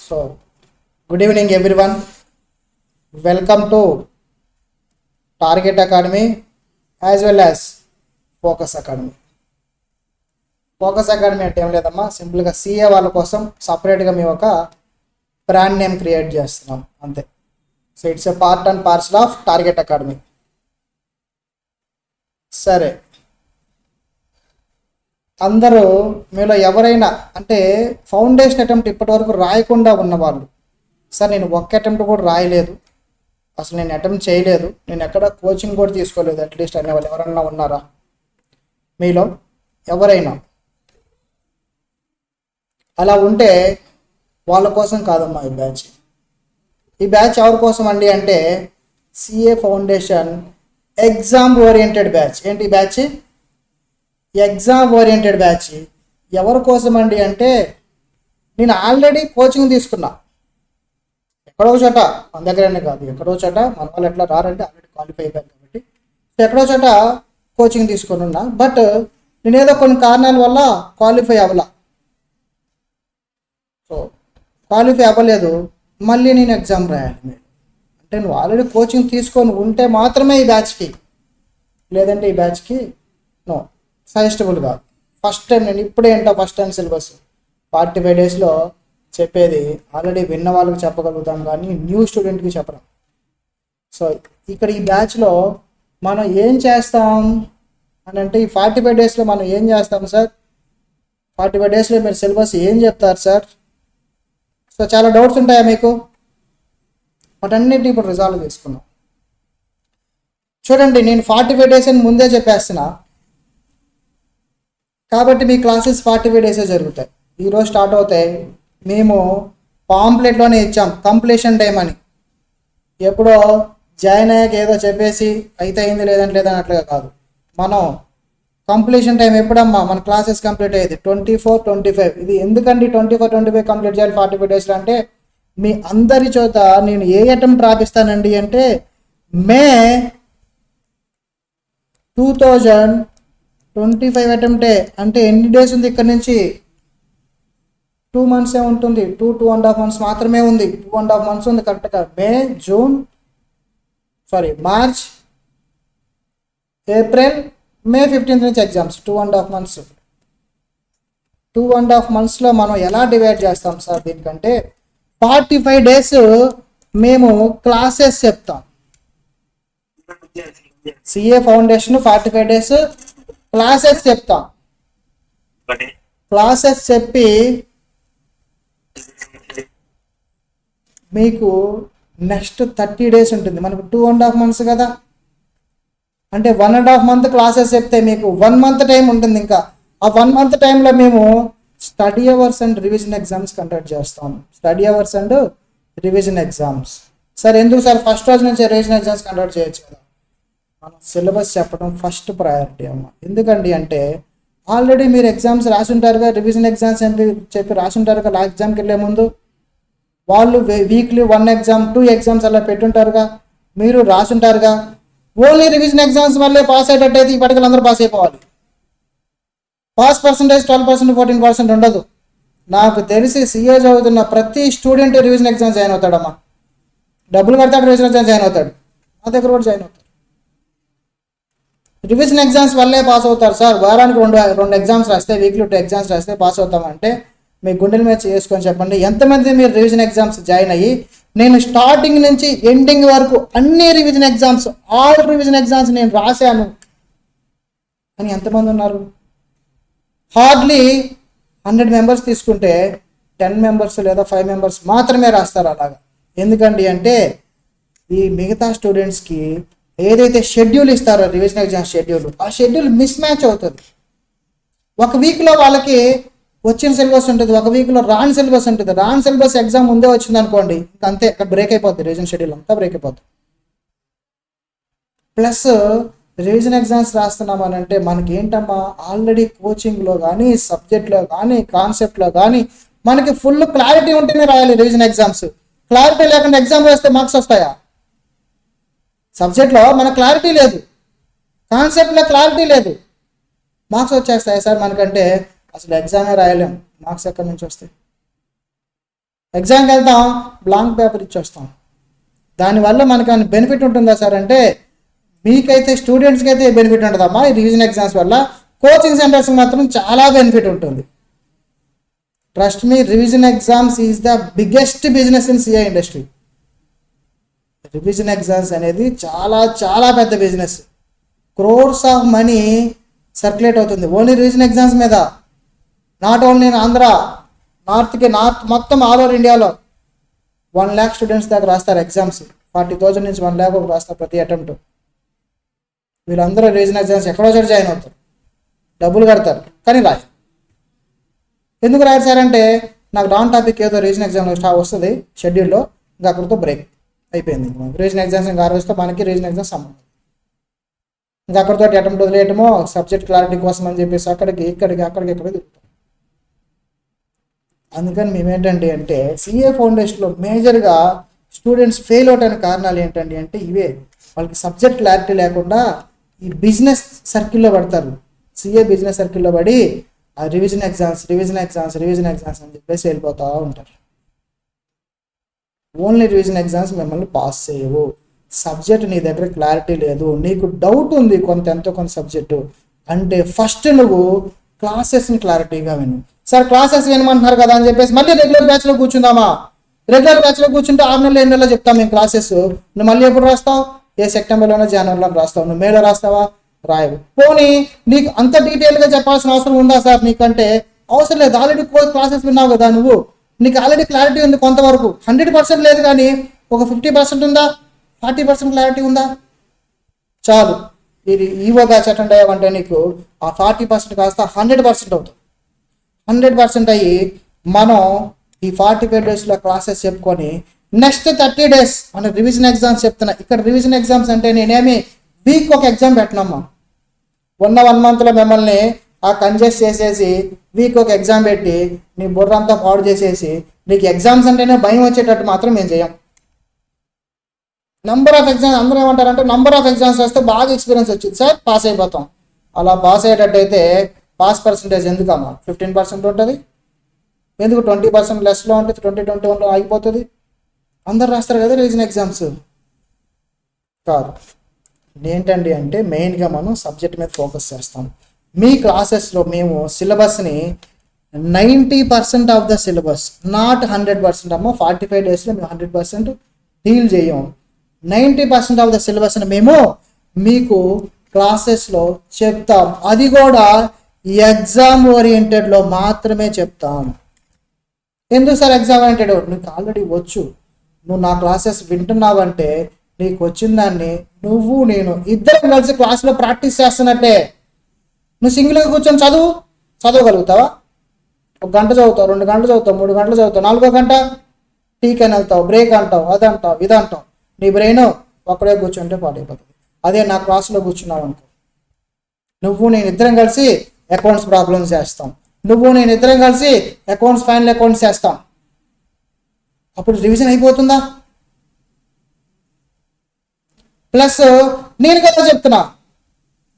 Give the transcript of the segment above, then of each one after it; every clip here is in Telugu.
So, good evening everyone. Welcome to Target Academy as well as Focus Academy. Focus Academy అంటే ఏం లేదమ్మా, సింపుల్గా సిఏ వాళ్ళ కోసం సపరేట్గా మేము ఒక బ్రాండ్ నేమ్ క్రియేట్ చేస్తున్నాం అంతే. So it's a part and parcel of target academy. సరే, అందరూ మీలో ఎవరైనా అంటే ఫౌండేషన్ అటెంప్ట్ ఇప్పటి వరకు రాయకుండా ఉన్నవాళ్ళు, సార్ నేను ఒక్క అటెంప్ట్ కూడా రాయలేదు, అసలు నేను అటెంప్ట్ చేయలేదు, నేను ఎక్కడ కోచింగ్ కూడా తీసుకోలేదు అట్లీస్ట్ అనేవాళ్ళు ఎవరైనా ఉన్నారా? మీలో ఎవరైనా అలా ఉంటే వాళ్ళ కోసం కాదమ్మా ఈ బ్యాచ్. ఈ బ్యాచ్ ఎవరి కోసం అండి అంటే CA foundation exam oriented batch. ఏంటి బ్యాచ్? Exam oriented batch. ఎవరి కోసం అండి అంటే నేను ఆల్రెడీ కోచింగ్ తీసుకున్నా, ఎక్కడో చోట, మన దగ్గరనే కాదు ఎక్కడో చోట. మన వాళ్ళు ఎట్లా రారంటే ఆల్రెడీ క్వాలిఫై అయిపోయారు కాబట్టి ఎక్కడో చోట కోచింగ్ తీసుకుని ఉన్నా. బట్ నేనేదో కొన్ని కారణాల వల్ల క్వాలిఫై అవ్వలా. సో క్వాలిఫై అవ్వలేదు, మళ్ళీ నేను ఎగ్జామ్ రాయాలి. అంటే నువ్వు ఆల్రెడీ కోచింగ్ తీసుకొని ఉంటే మాత్రమే ఈ బ్యాచ్కి, లేదంటే ఈ బ్యాచ్కి నో, సజెస్టబుల్ కాదు. ఫస్ట్ టైం నేను ఇప్పుడే ఏంటో ఫస్ట్ టైం సిలబస్ 45 డేస్లో చెప్పేది ఆల్రెడీ విన్న వాళ్ళకి చెప్పగలుగుతాం కానీ న్యూ స్టూడెంట్కి చెప్పడం. సో ఇక్కడ ఈ బ్యాచ్లో మనం ఏం చేస్తాం అని అంటే ఈ 45 డేస్లో మనం ఏం చేస్తాం సార్? 45 డేస్లో మీరు సిలబస్ ఏం చెప్తారు సార్? సో చాలా డౌట్స్ ఉంటాయా మీకు? వాటన్నిటిని ఇప్పుడు రిజాల్వ్ చేసుకున్నాం. చూడండి, నేను 45 డేస్ అని ముందే చెప్పేస్తున్నా కాబట్టి మీ క్లాసెస్ 45 డేసే జరుగుతాయి. ఈరోజు స్టార్ట్ అవుతాయి. మేము పాంప్లెట్లోనే ఇచ్చాం కంప్లీషన్ టైం అని. ఎప్పుడో జాయిన్ అయ్యాక ఏదో చెప్పేసి అయితే అయింది లేదంటే లేదని అట్లుగా కాదు. మనం కంప్లీషన్ టైం ఎప్పుడమ్మా మన క్లాసెస్ కంప్లీట్ అయ్యేది 24, 25. ఇది ఎందుకండి 24, 25 కంప్లీట్ చేయాలి 45 డేస్లో అంటే మీ అందరి చోట నేను ఏ అటెంప్ట్ రాపిస్తానండి అంటే మే 2025 అటెంప్టే. అంటే ఎన్ని డేస్ ఉంది ఇక్కడ నుంచి? 2 మంత్సే ఉంటుంది. 2.5 మంత్స్ మాత్రమే ఉంది. 2.5 మంత్స్ ఉంది కరెక్ట్గా. మార్చ్, ఏప్రిల్, మే 15th నుంచి ఎగ్జామ్స్. 2.5 మంత్స్. 2.5 మంత్స్లో మనం ఎలా డివైడ్ చేస్తాం సార్ దీనికంటే 45 డేస్ మేము క్లాసెస్ చెప్తాం. సిఏ ఫౌండేషన్ 45 డేస్ క్లాసెస్ చెప్తాం. క్లాసెస్ చెప్పి మీకు నెక్స్ట్ 30 డేస్ ఉంటుంది. మనకు 2.5 మంత్స్ కదా, అంటే 1.5 మంత్ క్లాసెస్ చెప్తే మీకు 1 మంత్ టైం ఉంటుంది. ఇంకా ఆ 1 మంత్ టైంలో మేము study hours and revision exams conduct చేస్తాం. Study hours and revision exams. Sir ఎందుకు సార్ ఫస్ట్ రోజు నుంచి రివిజన్ ఎగ్జామ్స్ కండక్ట్ చేయొచ్చు కదా? మనం సిలబస్ చెప్పడం ఫస్ట్ ప్రయారిటీ అమ్మ. ఎందుకండి అంటే ఆల్రెడీ మీరు ఎగ్జామ్స్ రాసి ఉంటారుగా, రివిజన్ ఎగ్జామ్స్ అని చెప్పి రాసి ఉంటారుగా. లాస్ట్ ఎగ్జామ్కి వెళ్ళే ముందు వాళ్ళు వీక్లీ 1 ఎగ్జామ్ 2 ఎగ్జామ్స్ అలా పెట్టుంటారుగా, మీరు రాసుంటారుగా. ఓన్లీ రివిజన్ ఎగ్జామ్స్ వల్లే పాస్ అయ్యేటట్టయితే ఈ పటికలు అందరూ పాస్ అయిపోవాలి. పాస్ పర్సంటేజ్ 12%, 14% ఉండదు. నాకు తెలిసి సిఏ చదువుతున్న ప్రతి స్టూడెంట్ రివిజన్ ఎగ్జామ్స్ జాయిన్ అవుతాడమ్మా. డబ్బులు కడతాడు, రివిజన్ ఎగ్జామ్స్ జాయిన్ అవుతాడు. మా దగ్గర కూడా జాయిన్ అవుతాడు. రివిజన్ ఎగ్జామ్స్ వల్లే పాస్ అవుతారు సార్. వారానికి రెండు ఎగ్జామ్స్ రాస్తే, వీక్లీ 2 ఎగ్జామ్స్ రాస్తే పాస్ అవుతామంటే మీ గుండెల మీద చేసుకొని చెప్పండి ఎంతమంది మీరు రివిజన్ ఎగ్జామ్స్ జాయిన్ అయ్యి నేను స్టార్టింగ్ నుంచి ఎండింగ్ వరకు అన్ని revision exams, all revision exams నేను రాశాను అని ఎంతమంది ఉన్నారు? హార్డ్లీ 100 మెంబర్స్ తీసుకుంటే 10 మెంబర్స్ లేదా 5 మెంబర్స్ మాత్రమే రాస్తారు అలాగా. ఎందుకండి అంటే ఈ మిగతా స్టూడెంట్స్కి ఏదైతే షెడ్యూల్ ఇస్తారో రివిజన్ ఎగ్జామ్ షెడ్యూల్, ఆ షెడ్యూల్ మిస్ మ్యాచ్ అవుతుంది. ఒక వీక్లో వాళ్ళకి వచ్చిన సిలబస్ ఉంటుంది, ఒక వీక్లో రాని సిలబస్ ఉంటుంది. రాని సిలబస్ ఎగ్జామ్ ముందే వచ్చింది అనుకోండి, అంతే అక్కడ బ్రేక్ అయిపోతుంది. రివిజన్ షెడ్యూల్ అంతా బ్రేక్ అయిపోతుంది. ప్లస్ రివిజన్ ఎగ్జామ్స్ రాస్తున్నామని అంటే మనకి ఏంటమ్మా ఆల్రెడీ కోచింగ్లో కానీ, సబ్జెక్ట్లో కానీ, కాన్సెప్ట్లో కానీ మనకి ఫుల్ క్లారిటీ ఉంటేనే రాయాలి రివిజన్ ఎగ్జామ్స్. క్లారిటీ లేకుండా ఎగ్జామ్ రాస్తే మార్క్స్ వస్తాయా? సబ్జెక్ట్లో మన క్లారిటీ లేదు, కాన్సెప్ట్లో క్లారిటీ లేదు, మార్క్స్ వచ్చేస్తాయి సార్ మనకంటే. అసలు ఎగ్జామే రాయలేం, మార్క్స్ ఎక్కడి నుంచి వస్తాయి? ఎగ్జామ్కి వెళ్తాం, బ్లాంక్ పేపర్ ఇచ్చేస్తాం. దానివల్ల మనకు బెనిఫిట్ ఉంటుందా సార్ అంటే, మీకైతే స్టూడెంట్స్కి అయితే బెనిఫిట్ ఉంటుందమ్మా ఈ రివిజన్ ఎగ్జామ్స్ వల్ల. కోచింగ్ సెంటర్స్కి మాత్రం చాలా బెనిఫిట్ ఉంటుంది. Trust me, revision exams is the biggest business in CA industry. Revision exams అనేది చాలా చాలా పెద్ద business. Crores of money circulate అవుతుంది ఓన్లీ రివిజన్ ఎగ్జామ్స్ మీద. Not only in Andhra, north మొత్తం ఆల్ ఓవర్ ఇండియాలో 1 lakh స్టూడెంట్స్ దాకా రాస్తారు ఎగ్జామ్స్. 40,000 నుంచి 1 lakh రాస్తారు ప్రతి అటెంప్ట్. వీళ్ళందరూ రివిజన్ ఎగ్జామ్స్ ఎక్కడో చోట జాయిన్ అవుతారు, డబ్బులు కడతారు, కానీ రాయరు. ఎందుకు రాయరు సార్ అంటే, నాకు రాన్ టాపిక్ ఏదో రివిజన్ ఎగ్జామ్ వస్తుంది షెడ్యూల్లో, ఇంకా అక్కడితో బ్రేక్ అయిపోయింది. రివిజన్ ఎగ్జామ్స్ ఇంకా ఆరోజుతో మనకి రివిజన్ ఎగ్జామ్స్ సంబంధం. ఇంకా అక్కడితో అటెంప్ట్ వదిలేయటమో సబ్జెక్ట్ క్లారిటీ కోసం అని చెప్పేసి అక్కడికి తిరుగుతాం. అందుకని మేమేంటండి అంటే, సిఏ ఫౌండేషన్లో మేజర్గా స్టూడెంట్స్ ఫెయిల్ అవడానికి కారణాలు ఏంటండి అంటే ఇవే. వాళ్ళకి సబ్జెక్ట్ క్లారిటీ లేకుండా ఈ బిజినెస్ సర్కిల్లో పడతారు. సిఏ బిజినెస్ సర్కిల్లో పడి ఆ రివిజన్ ఎగ్జామ్స్ అని చెప్పేసి వెళ్ళిపోతూ ఉంటారు. ఓన్లీ రివిజన్ ఎగ్జామ్స్ మిమ్మల్ని పాస్ చేయవు. సబ్జెక్ట్ నీ దగ్గర క్లారిటీ లేదు, నీకు డౌట్ ఉంది ఎంతో కొంత సబ్జెక్టు అంటే, ఫస్ట్ నువ్వు క్లాసెస్ని క్లారిటీగా విను. సార్ క్లాసెస్ వినమంటున్నారు కదా అని చెప్పేసి మళ్ళీ రెగ్యులర్ బ్యాచ్లో కూర్చుందామా? రెగ్యులర్ బ్యాచ్లో కూర్చుంటే 6 నెలలు 7 నెలలు చెప్తాం మేము క్లాసెస్. నువ్వు మళ్ళీ ఎప్పుడు రాస్తావు? ఏ సెప్టెంబర్లోనో జనవరిలో రాస్తావు. నువ్వు మేలో రాస్తావా? రాయవు. పోనీ నీకు అంత డీటెయిల్గా చెప్పాల్సిన అవసరం ఉందా సార్? నీకంటే అవసరం లేదు, ఆల్రెడీ క్లాసెస్ విన్నావు కదా నువ్వు. నీకు ఆల్రెడీ క్లారిటీ ఉంది కొంతవరకు. 100% లేదు కానీ ఒక 50% ఉందా, 40% క్లారిటీ ఉందా? చాలు. ఇది ఈవో బ్యాచ్ అటెండ్ అయ్యావంటే నీకు ఆ 40% కాస్త 100% అవుతుంది. 100% అయ్యి మనం ఈ 45 డేస్లో క్లాసెస్ చెప్పుకొని నెక్స్ట్ 30 days మన రివిజన్ ఎగ్జామ్స్ చెప్తున్నా. ఇక్కడ రివిజన్ ఎగ్జామ్స్ అంటే నేనేమి వీక్ ఒక ఎగ్జామ్ పెట్టినమ్మా. 1 monthలో మిమ్మల్ని ఆ కంజెస్ట్ చేసేసి వీక్ ఒక ఎగ్జామ్ పెట్టి నీ బుర్ర అంతా పాడు చేసేసి నీకు ఎగ్జామ్స్ అంటేనే భయం వచ్చేటట్టు మాత్రం మేము చేయం. నంబర్ ఆఫ్ ఎగ్జామ్స్ అందరూ ఏమంటారంటే, నంబర్ ఆఫ్ ఎగ్జామ్స్ వస్తే బాగా ఎక్స్పీరియన్స్ వచ్చింది సార్, పాస్ అయిపోతాం. అలా పాస్ అయ్యేటట్టు అయితే పాస్ పర్సంటేజ్ ఎందుకమ్మా 15% ఉంటుంది? ఎందుకు 20% లెస్లో ఉంటుంది? 2021లో ఆగిపోతుంది. అందరు రాస్తారు కదా రివిజన్ ఎగ్జామ్స్. కాదు, ఏంటండి అంటే మెయిన్గా మనం సబ్జెక్ట్ మీద ఫోకస్ చేస్తాం. మీ క్లాసెస్లో మేము సిలబస్ని 90% ఆఫ్ ద సిలబస్, నాట్ 100% అమ్మ. 45 డేస్లో మేము 100% డీల్ చేయం. 90% ఆఫ్ ద సిలబస్ని మేము మీకు క్లాసెస్లో చెప్తాం. అది కూడా ఎగ్జామ్ ఓరియంటెడ్లో మాత్రమే చెప్తాం. ఎందుకు సార్ ఎగ్జామ్ ఓరియంటెడ్? నీకు ఆల్రెడీ వచ్చు, నువ్వు నా క్లాసెస్ వింటున్నావంటే నీకు వచ్చిన దాన్ని నువ్వు నేను ఇద్దరం కలిసి క్లాస్లో ప్రాక్టీస్ చేస్తున్నట్టే. నువ్వు సింగిల్గా కూర్చొని చదవగలుగుతావా? 1 గంట చదువుతావు, 2 గంటలు చదువుతావు, 3 గంటలు చదువుతావు, 4వ గంట టీకని వెళ్తావు, బ్రేక్ అంటావు, అదంటావు, ఇదంటావు. నీ బ్రెయిన్ ఒక్కడే కూర్చుంటే పాడైపోతుంది. అదే నా క్లాస్లో కూర్చున్నావు అనుకో, నువ్వు నేను ఇద్దరం కలిసి అకౌంట్స్ ప్రాబ్లమ్స్ చేస్తాం, నువ్వు నేను ఇద్దరం కలిసి ఫైనల్ అకౌంట్స్ చేస్తాం. అప్పుడు రివిజన్ అయిపోతుందా? ప్లస్ నేను కదా చెప్తున్నా,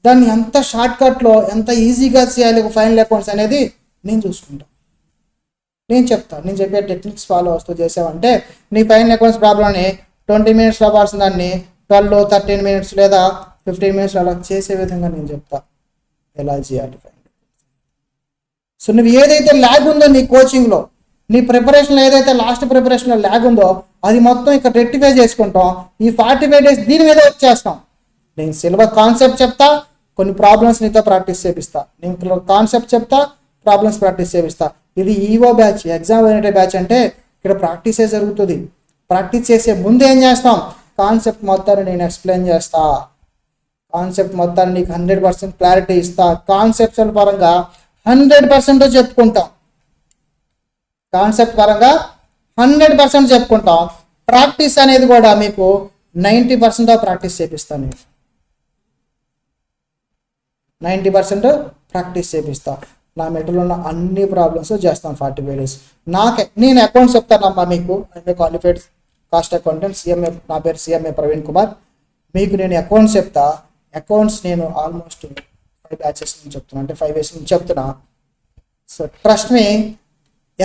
దాన్ని ఎంత షార్ట్కట్లో ఎంత ఈజీగా చేయాలి ఫైనల్ అకౌంట్స్ అనేది నేను చూసుకుంటాను. నేను చెప్తాను, నేను చెప్పే టెక్నిక్స్ ఫాలో వస్తూ చేసావంటే నీ ఫైనల్ అకౌంట్స్ ప్రాబ్లమ్ని 20 minutes అవ్వాల్సిన దాన్ని 12, 13 minutes లేదా 15 minutes అలా చేసే విధంగా నేను చెప్తా ఎలా చేయాలి. సో నువ్వు ఏదైతే ల్యాగ్ ఉందో నీ కోచింగ్లో, నీ ప్రిపరేషన్లో ఏదైతే లాస్ట్ ప్రిపరేషన్లో ల్యాగ్ ఉందో అది మొత్తం ఇక్కడ రెక్టిఫై చేసుకుంటాం. ఈ 45 days దీని మీద వచ్చేస్తాం. నేను సిలబస్ కాన్సెప్ట్ చెప్తా, కొన్ని ప్రాబ్లమ్స్ నీతో ప్రాక్టీస్ చేపిస్తా. నేను కాన్సెప్ట్ చెప్తా, ప్రాబ్లమ్స్ ప్రాక్టీస్ చేపిస్తా. ఇది EO batch, exam oriented batch అంటే ఇక్కడ ప్రాక్టీసే జరుగుతుంది. ప్రాక్టీస్ చేసే ముందు ఏం చేస్తాం? కాన్సెప్ట్ మొత్తాన్ని నేను ఎక్స్ప్లెయిన్ చేస్తా, కాన్సెప్ట్ మొత్తాన్ని నీకు 100% క్లారిటీ ఇస్తా. కాన్సెప్ట్స్ పరంగా 100% చెప్పుకుంటాం, కాన్సెప్ట్ పరంగా 100% చెప్పుకుంటాం. ప్రాక్టీస్ అనేది కూడా మీకు 90% ప్రాక్టీస్ చేపిస్తాను. నేను 90% ప్రాక్టీస్ చేపిస్తా. నా మెటీరియల్ ఉన్న అన్ని ప్రాబ్లమ్స్ చేస్తాను 45 days. నేను అకౌంట్స్ చెప్తానమ్మా మీకు. Qualified cost accountant, CMA. నా పేరు సిఎంఏ ప్రవీణ్ కుమార్. మీకు నేను అకౌంట్స్ చెప్తా. అకౌంట్స్ నేను ఆల్మోస్ట్ 5 batches నుంచి చెప్తున్నా, అంటే 5 years నుంచి చెప్తున్నా. సో ట్రస్ట్ మీ,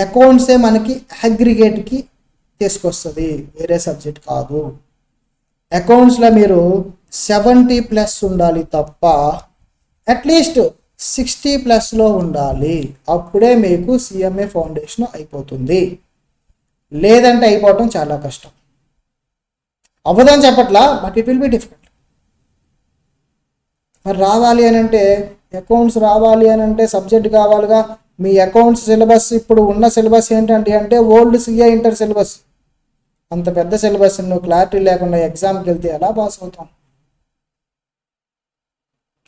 అకౌంట్సే మనకి అగ్రిగేట్కి తీసుకొస్తుంది, వేరే సబ్జెక్ట్ కాదు. అకౌంట్స్లో మీరు 70+ ఉండాలి తప్ప అట్లీస్ట్ 60+లో ఉండాలి. అప్పుడే మీకు CMA ఫౌండేషన్ అయిపోతుంది. లేదంటే అయిపోవటం చాలా కష్టం. అవ్వదని చెప్పట్లా, but it will be difficult. మరి రావాలి అని అంటే అకౌంట్స్ రావాలి అని అంటే సబ్జెక్ట్ కావాలిగా. మీ అకౌంట్స్ సిలబస్ ఇప్పుడు ఉన్న సిలబస్ ఏంటంటే అంటే ఓల్డ్ CA ఇంటర్ సిలబస్. అంత పెద్ద సిలబస్ నువ్వు క్లారిటీ లేకుండా ఎగ్జామ్కి వెళ్తే ఎలా పాస్ అవుతాం?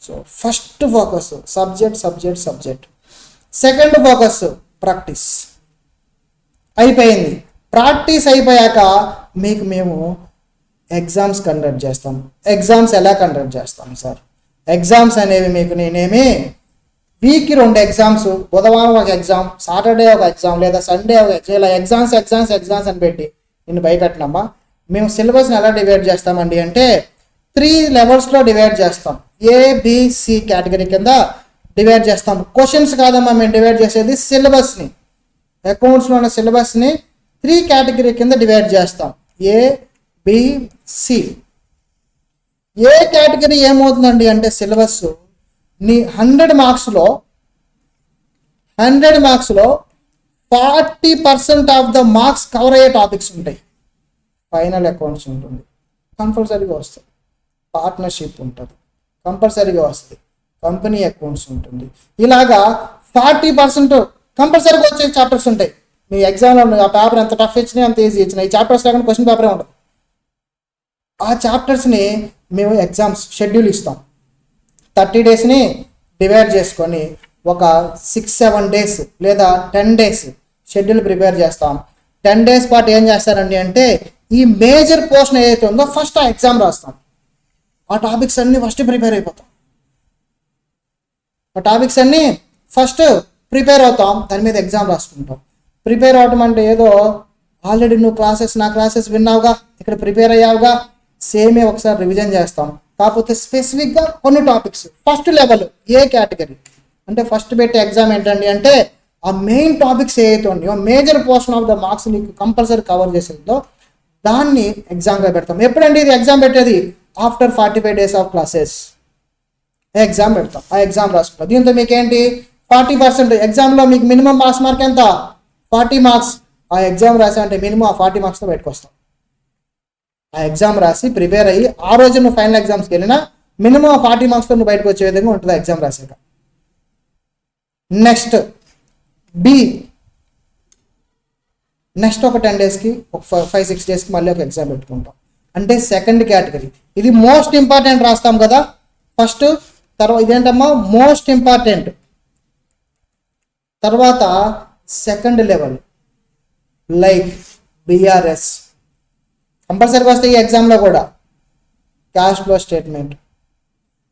So first focus subject. Second focus practice. అయిపోయింది. ప్రాక్టీస్ అయిపోయాక మేము ఎగ్జామ్స్ కండక్ట్ చేస్తాం. ఎగ్జామ్స్ ఎలా కండక్ట్ చేస్తాం సార్? ఎగ్జామ్స్ అనేవి మీకు నేనేమి వీక్కి 2 ఎగ్జామ్స్, బుధవారం ఒక ఎగ్జామ్, సాటర్డే ఒక ఎగ్జామ్, లేదా సండే ఒక ఎగ్జామ్, ఇలా ఎగ్జామ్స్ అని పెట్టి నిన్ను భయపెట్టినమ్మా. మేము సిలబస్ని ఎలా డివైడ్ చేస్తామండి అంటే 3 లెవెల్స్లో డివైడ్ చేస్తాం. ABC కేటగిరీ కింద డివైడ్ చేస్తాం. క్వశ్చన్స్ కాదమ్మా మేము డివైడ్ చేసేది సిలబస్ని. అకౌంట్స్లో ఉన్న సిలబస్ని 3 కేటగిరీ కింద డివైడ్ చేస్తాం. ABC. ఏ కేటగిరీ ఏమవుతుందండి అంటే సిలబస్ నీ 100 మార్క్స్లో 40% ఆఫ్ ద మార్క్స్ కవర్ అయ్యే టాపిక్స్ ఉంటాయి. ఫైనల్ అకౌంట్స్ ఉంటుంది, కంపల్సరీగా వస్తుంది. పార్ట్నర్షిప్ ఉంటుంది, కంపల్సరీగా వస్తుంది. కంపెనీ అకౌంట్స్ ఉంటుంది. ఇలాగా 40% కంపల్సరీగా వచ్చే చాప్టర్స్ ఉంటాయి. మీ ఎగ్జామ్లో ఆ పేపర్ ఎంత టఫ్ ఇచ్చినా ఎంత ఈజీ ఇచ్చినా ఈ చాప్టర్స్ లేకుండా క్వశ్చన్ పేపరే ఉండదు. ఆ చాప్టర్స్ని మేము ఎగ్జామ్స్ షెడ్యూల్ ఇస్తాం. 30 డేస్ని డివైడ్ చేసుకొని ఒక 6-7 డేస్ లేదా 10 డేస్ షెడ్యూల్ ప్రిపేర్ చేస్తాం. 10 డేస్ పాటు ఏం చేస్తారండి అంటే ఈ మేజర్ పోర్షన్ ఏదైతే ఉందో ఫస్ట్ ఆ ఎగ్జామ్ రాస్తాం. ఆ టాపిక్స్ అన్నీ ఫస్ట్ ప్రిపేర్ అయిపోతాం. దాని మీద ఎగ్జామ్ రాసుకుంటాం. ప్రిపేర్ అవటం అంటే ఏదో ఆల్రెడీ నువ్వు నా క్లాసెస్ విన్నావుగా, ఇక్కడ ప్రిపేర్ అయ్యావుగా, సేమే ఒకసారి రివిజన్ చేస్తాం. కాకపోతే స్పెసిఫిక్గా కొన్ని టాపిక్స్ ఫస్ట్ లెవెల్ ఏ కేటగిరీ అంటే ఫస్ట్ పెట్టే ఎగ్జామ్ ఏంటండి అంటే ఆ మెయిన్ టాపిక్స్ ఏవైతే ఉన్నాయో major portion of the marks నీకు కంపల్సరీ కవర్ చేసేదో దాన్ని ఎగ్జామ్గా పెడతాం. ఎప్పుడండి ఇది ఎగ్జామ్ పెట్టేది? After 45 days of classes exam పెడతాం. ఆ ఎగ్జామ్ రాసుకుంటాం. దీంతో మీకేంటి 40% ఎగ్జామ్లో మీకు మినిమం పాస్ మార్క్ ఎంత? 40 మార్క్స్. ఆ ఎగ్జామ్ రాసామంటే మినిమం ఆ 40 మార్క్స్తో పెట్టుకొస్తాం. ఆ ఎగ్జామ్ రాసి ప్రిపేర్ అయ్యి ఆ రోజు నువ్వు ఫైనల్ ఎగ్జామ్స్కి వెళ్ళినా మినిమం 40 మార్క్స్తో నువ్వు బయటకు వచ్చే విధంగా ఉంటుంది ఎగ్జామ్ రాసాక. నెక్స్ట్ ఒక 10 డేస్కి ఒక 5-6 డేస్కి మళ్ళీ ఒక ఎగ్జామ్ పెట్టుకుంటాం. అంటే సెకండ్ కేటగిరీ. ఇది మోస్ట్ ఇంపార్టెంట్ రాస్తాం కదా ఫస్ట్. తర్వాత ఇదేంటమ్మా మోస్ట్ ఇంపార్టెంట్. తర్వాత సెకండ్ లెవెల్ లైక్ BRS కంపల్సరీగా వస్తాయి ఈ ఎగ్జామ్లో కూడా. Cash flow statement,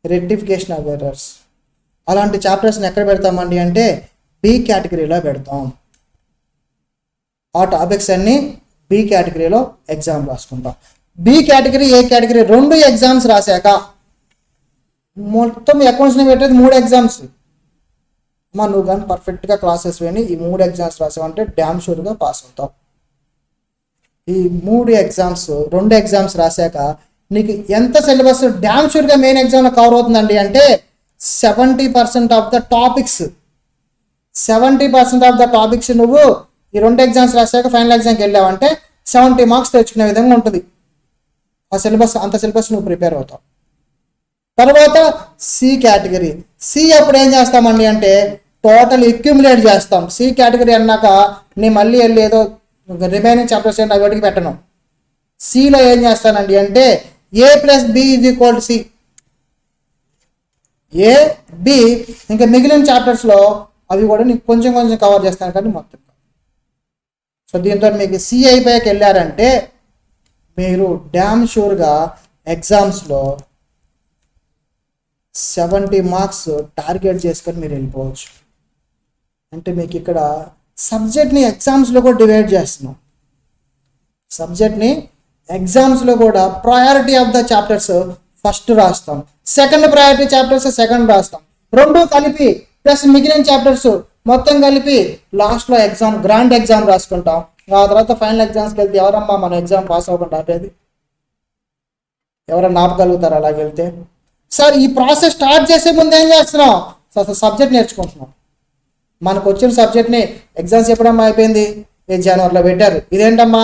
rectification of errors, అలాంటి చాప్టర్స్ని ఎక్కడ పెడతామండి అంటే B కేటగిరీలో పెడతాం. ఆ టాపిక్స్ అన్నీ B కేటగిరీలో ఎగ్జామ్ రాసుకుంటాం. B category A category 2 exams రాశాక మొత్తం అకౌంట్స్ని పెట్టేది 3 ఎగ్జామ్స్. నువ్వు కానీ పర్ఫెక్ట్గా క్లాసెస్ విని ఈ 3 ఎగ్జామ్స్ రాసావంటే డ్యామ్ షూర్గా పాస్ అవుతావు. ఈ 3 ఎగ్జామ్స్ 2 ఎగ్జామ్స్ రాశాక నీకు ఎంత సిలబస్ డ్యామ్ షూర్గా మెయిన్ ఎగ్జామ్లో కవర్ అవుతుందండి అంటే 70% of the topics. 70% of the topics నువ్వు ఈ 2 ఎగ్జామ్స్ రాశాక ఫైనల్ ఎగ్జామ్కి వెళ్ళావంటే 70 మార్క్స్ తెచ్చుకునే విధంగా ఉంటుంది ఆ సిలబస్. అంత సిలబస్ నువ్వు ప్రిపేర్ అవుతావు. తర్వాత C కేటగిరీ. అప్పుడు ఏం చేస్తామండి అంటే టోటల్ అక్యుములేట్ చేస్తాం. C కేటగిరీ అన్నాక నేను మళ్ళీ వెళ్ళి ఏదో రిమైనింగ్ చాప్టర్స్ ఏంటి అవిటికి పెట్టను. Cలో ఏం చేస్తానండి అంటే A + B = C. A, B ఇంకా మిగిలిన చాప్టర్స్లో అవి కూడా నీకు కొంచెం కవర్ చేస్తాను కానీ మొత్తం. సో దీంతో మీకు C అయిపోయాక వెళ్ళారంటే మీరు డ్యామ్ షూర్గా ఎగ్జామ్స్లో 70 మార్క్స్ టార్గెట్ చేసుకొని మీరు వెళ్ళిపోవచ్చు. అంటే మీకు ఇక్కడ సబ్జెక్ట్ని ఎగ్జామ్స్లో కూడా డివైడ్ చేస్తున్నాం. సబ్జెక్ట్ని ఎగ్జామ్స్లో కూడా priority of the chapters first రాస్తాం, సెకండ్ ప్రయారిటీ చాప్టర్స్ సెకండ్ రాస్తాం, 2 కలిపి ప్లస్ మిగిలిన చాప్టర్స్ మొత్తం కలిపి లాస్ట్లో ఎగ్జామ్, గ్రాండ్ ఎగ్జామ్ రాసుకుంటాం. ఆ తర్వాత ఫైనల్ ఎగ్జామ్స్కి వెళ్తే ఎవరమ్మా మన ఎగ్జామ్ పాస్ అవ్వకుండా ఆపేది? ఎవరన్నా ఆపగలుగుతారు అలాగ వెళ్తే? సార్ ఈ ప్రాసెస్ స్టార్ట్ చేసే ముందు ఏం చేస్తున్నాం? అసలు సబ్జెక్ట్ నేర్చుకుంటున్నాం. మనకు వచ్చిన సబ్జెక్ట్ని ఎగ్జామ్స్ ఎప్పుడమ్మా అయిపోయింది? జనవరిలో పెట్టారు. ఇదేంటమ్మా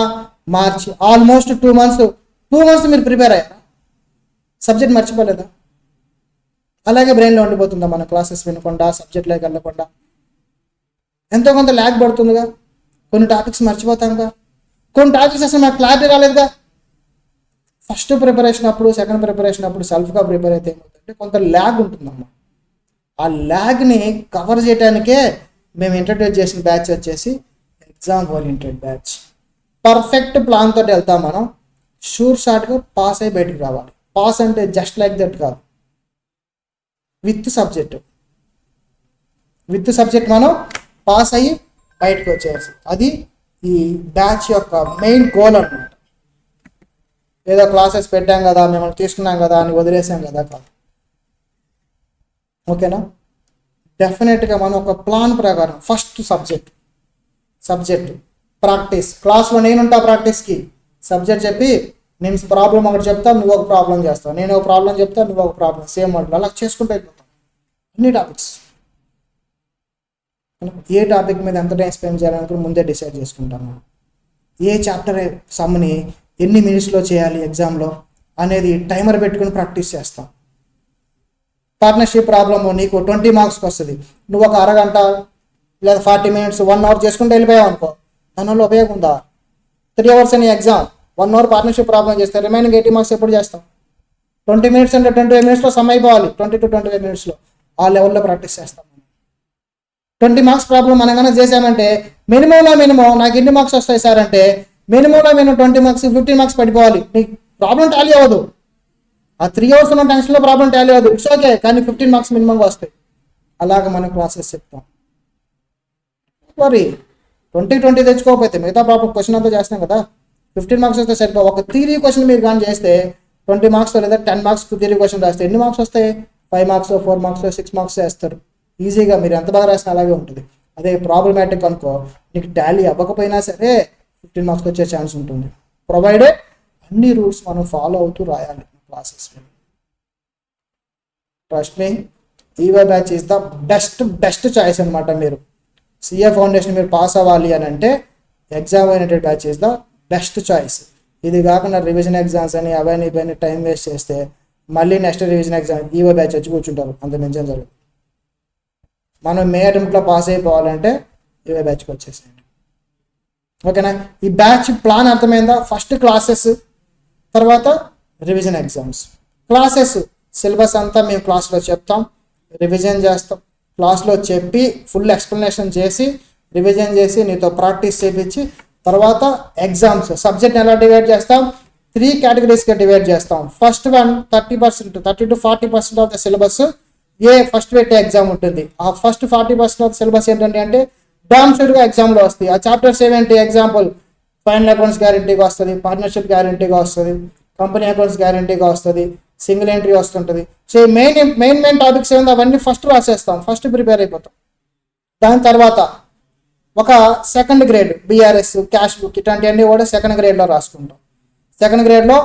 మార్చి. ఆల్మోస్ట్ 2 months మీరు ప్రిపేర్ అయ్యారా? సబ్జెక్ట్ మర్చిపోలేదా? అలాగే బ్రెయిన్లో ఉండిపోతుందా మన క్లాసెస్ వినకుండా, సబ్జెక్ట్లోకి వెళ్ళకుండా? ఎంతో కొంత ల్యాగ్ పడుతుందిగా, కొన్ని టాపిక్స్ మర్చిపోతాంగా, కొన్ని టాపిక్స్ అసలు నాకు క్లారిటీ రాలేదుగా. ఫస్ట్ ప్రిపరేషన్ అప్పుడు, సెకండ్ ప్రిపరేషన్ అప్పుడు సెల్ఫ్గా ప్రిపేర్ అయితే ఏమవుతుందంటే కొంత ల్యాగ్ ఉంటుందమ్మా. ఆ ల్యాగ్ని కవర్ చేయడానికే మేము ఇంట్రడ్యూస్ చేసిన బ్యాచ్ వచ్చేసి exam oriented batch. Perfect plan తోటి వెళ్తాం మనం. షూర్ షార్ట్గా పాస్ అయ్యి బయటికి రావాలి. పాస్ అంటే జస్ట్ లైక్ దట్ కాదు, విత్ సబ్జెక్ట్ మనం పాస్ అయ్యి బయటకు వచ్చేసి, అది ఈ బ్యాచ్ యొక్క మెయిన్ గోల్ అన్నమాట. ఏదో క్లాసెస్ పెట్టాం కదా, మిమ్మల్ని తీసుకున్నాం కదా అని వదిలేసాం కదా కాదు. ఓకేనా? డెఫినెట్గా మనం ఒక ప్లాన్ ప్రకారం ఫస్ట్ సబ్జెక్ట్ ప్రాక్టీస్. క్లాస్లో నేనుంటా ప్రాక్టీస్కి. సబ్జెక్ట్ చెప్పి నేను ప్రాబ్లం ఒకటి చెప్తాను, నువ్వు ఒక ప్రాబ్లం చేస్తావు, నేను ఒక ప్రాబ్లం చెప్తాను, నువ్వు ఒక ప్రాబ్లం, సేమ్ మోడల్ అలా చేసుకుంటూ వెళ్ళిపోతాం. అన్ని టాపిక్స్, ఏ టాపిక్ మీద ఎంత టైం స్పెండ్ చేయాలనుకుని ముందే డిసైడ్ చేసుకుంటాను. ఏ చాప్టర్ సమ్ని ఎన్ని మినిట్స్లో చేయాలి ఎగ్జామ్లో అనేది టైమర్ పెట్టుకుని ప్రాక్టీస్ చేస్తాం. పార్ట్నర్షిప్ ప్రాబ్లము నీకు 20 మార్క్స్కి వస్తుంది, నువ్వు ఒక అరగంట లేదా 40 minutes 1 hour చేసుకుంటూ వెళ్ళిపోయావు అనుకో, దానివల్ల ఉపయోగం ఉందా? 3 hours అని ఎగ్జామ్, 1 hour పార్ట్నర్షిప్ ప్రాబ్లం చేస్తే రిమైనింగ్ 80 marks ఎప్పుడు చేస్తాం? 20 minutes అంటే 25 minutesలో సమ్ అయిపోవాలి. 20 to 25 minutesలో ఆ లెవెల్లో ప్రాక్టీస్ చేస్తాం. 20 marks ప్రాబ్లం మనం కన్నా చేసామంటే మినిమం నాకు ఎన్ని మార్క్స్ వస్తాయి సార్ అంటే మినిమం 20 marks 15 marks పడిపోవాలి. నీకు ప్రాబ్లం టాలీ అవ్వదు. ఆ 3 hours ఉన్న టెన్షన్లో ప్రాబ్లం టాలీ అవ్వదు, ఇట్స్ ఓకే, కానీ 15 marks మినిమంగా వస్తాయి. అలాగ మనం క్లాసెస్ చెప్తాం. మరి 20 తెచ్చుకోకపోతే మిగతా ప్రాబ్లం క్వశ్చన్ అంతా చేస్తాం కదా, 15 marks వస్తే సరిపో. ఒక థియరీ క్వశ్చన్ మీరు కానీ చేస్తే 20 marks లేదా 10 marks థియరీ క్వశ్చన్ రాస్తే ఎన్ని మార్క్స్ వస్తాయి? 5 marks 4 marks 6 marks వేస్తారు ఈజీగా. మీరు ఎంత బాగా రాసినా అలాగే ఉంటుంది. అదే ప్రాబ్లమాటిక్ అనుకో, నీకు టాలీ అవ్వకపోయినా సరే 15 marks వచ్చే ఛాన్స్ ఉంటుంది, ప్రొవైడెడ్ అన్ని రూల్స్ మనం ఫాలో అవుతూ రాయాలి classes. Trust me, EY batch is the best choice అనమాట. మీరు సిఏ ఫౌండేషన్ మీరు పాస్ అవ్వాలి అని అంటే exam oriented batch is the best choice. ఇది కాకుండా రివిజన్ ఎగ్జామ్స్ అని అవన్నీ ఇవన్నీ టైం వేస్ట్ చేస్తే మళ్ళీ next revision exam EY batch వచ్చి కూర్చుంటారు, అంత మించేం జరుగుతుంది. మనం మే అటెంప్ట్లో పాస్ అయిపోవాలంటే ఈవై బ్యాచ్కి వచ్చేసేయండి. ఓకేనా? ఈ బ్యాచ్ ప్లాన్ అర్థమైందా? ఫస్ట్ క్లాసెస్, తర్వాత రివిజన్ ఎగ్జామ్స్. క్లాసెస్ సిలబస్ అంతా మేము క్లాస్లో చెప్తాం, రివిజన్ చేస్తాం. క్లాస్లో చెప్పి ఫుల్ ఎక్స్ప్లెనేషన్ చేసి రివిజన్ చేసి నీతో ప్రాక్టీస్ చేయించి తర్వాత ఎగ్జామ్స్. సబ్జెక్ట్ని ఎలా డివైడ్ చేస్తాం? 3 categories డివైడ్ చేస్తాం. First one 30% 30 to 40% of the syllabus first పెట్టే ఎగ్జామ్ ఉంటుంది. ఆ ఫస్ట్ 40% ఆఫ్ సిలబస్ ఏంటంటే అంటే డామ్ షూర్గా ఎగ్జామ్లో వస్తాయి. ఆ చాప్టర్స్ ఏమేంటి? ఎగ్జాంపుల్, ఫైనల్ అకౌంట్స్ గ్యారంటీగా వస్తుంది, పార్ట్నర్షిప్ గ్యారంటీగా వస్తుంది, కంపెనీ అకౌంట్స్ గ్యారంటీగా వస్తుంది, సింగిల్ ఎంట్రీ వస్తుంటుంది. సో మెయిన్ టాపిక్స్ ఏముంది అవన్నీ ఫస్ట్ రాసేస్తాం, ఫస్ట్ ప్రిపేర్ అయిపోతాం. దాని తర్వాత ఒక second grade BRS, cash book ఇట్లాంటివన్నీ కూడా సెకండ్ గ్రేడ్లో రాసుకుంటాం. సెకండ్ గ్రేడ్లో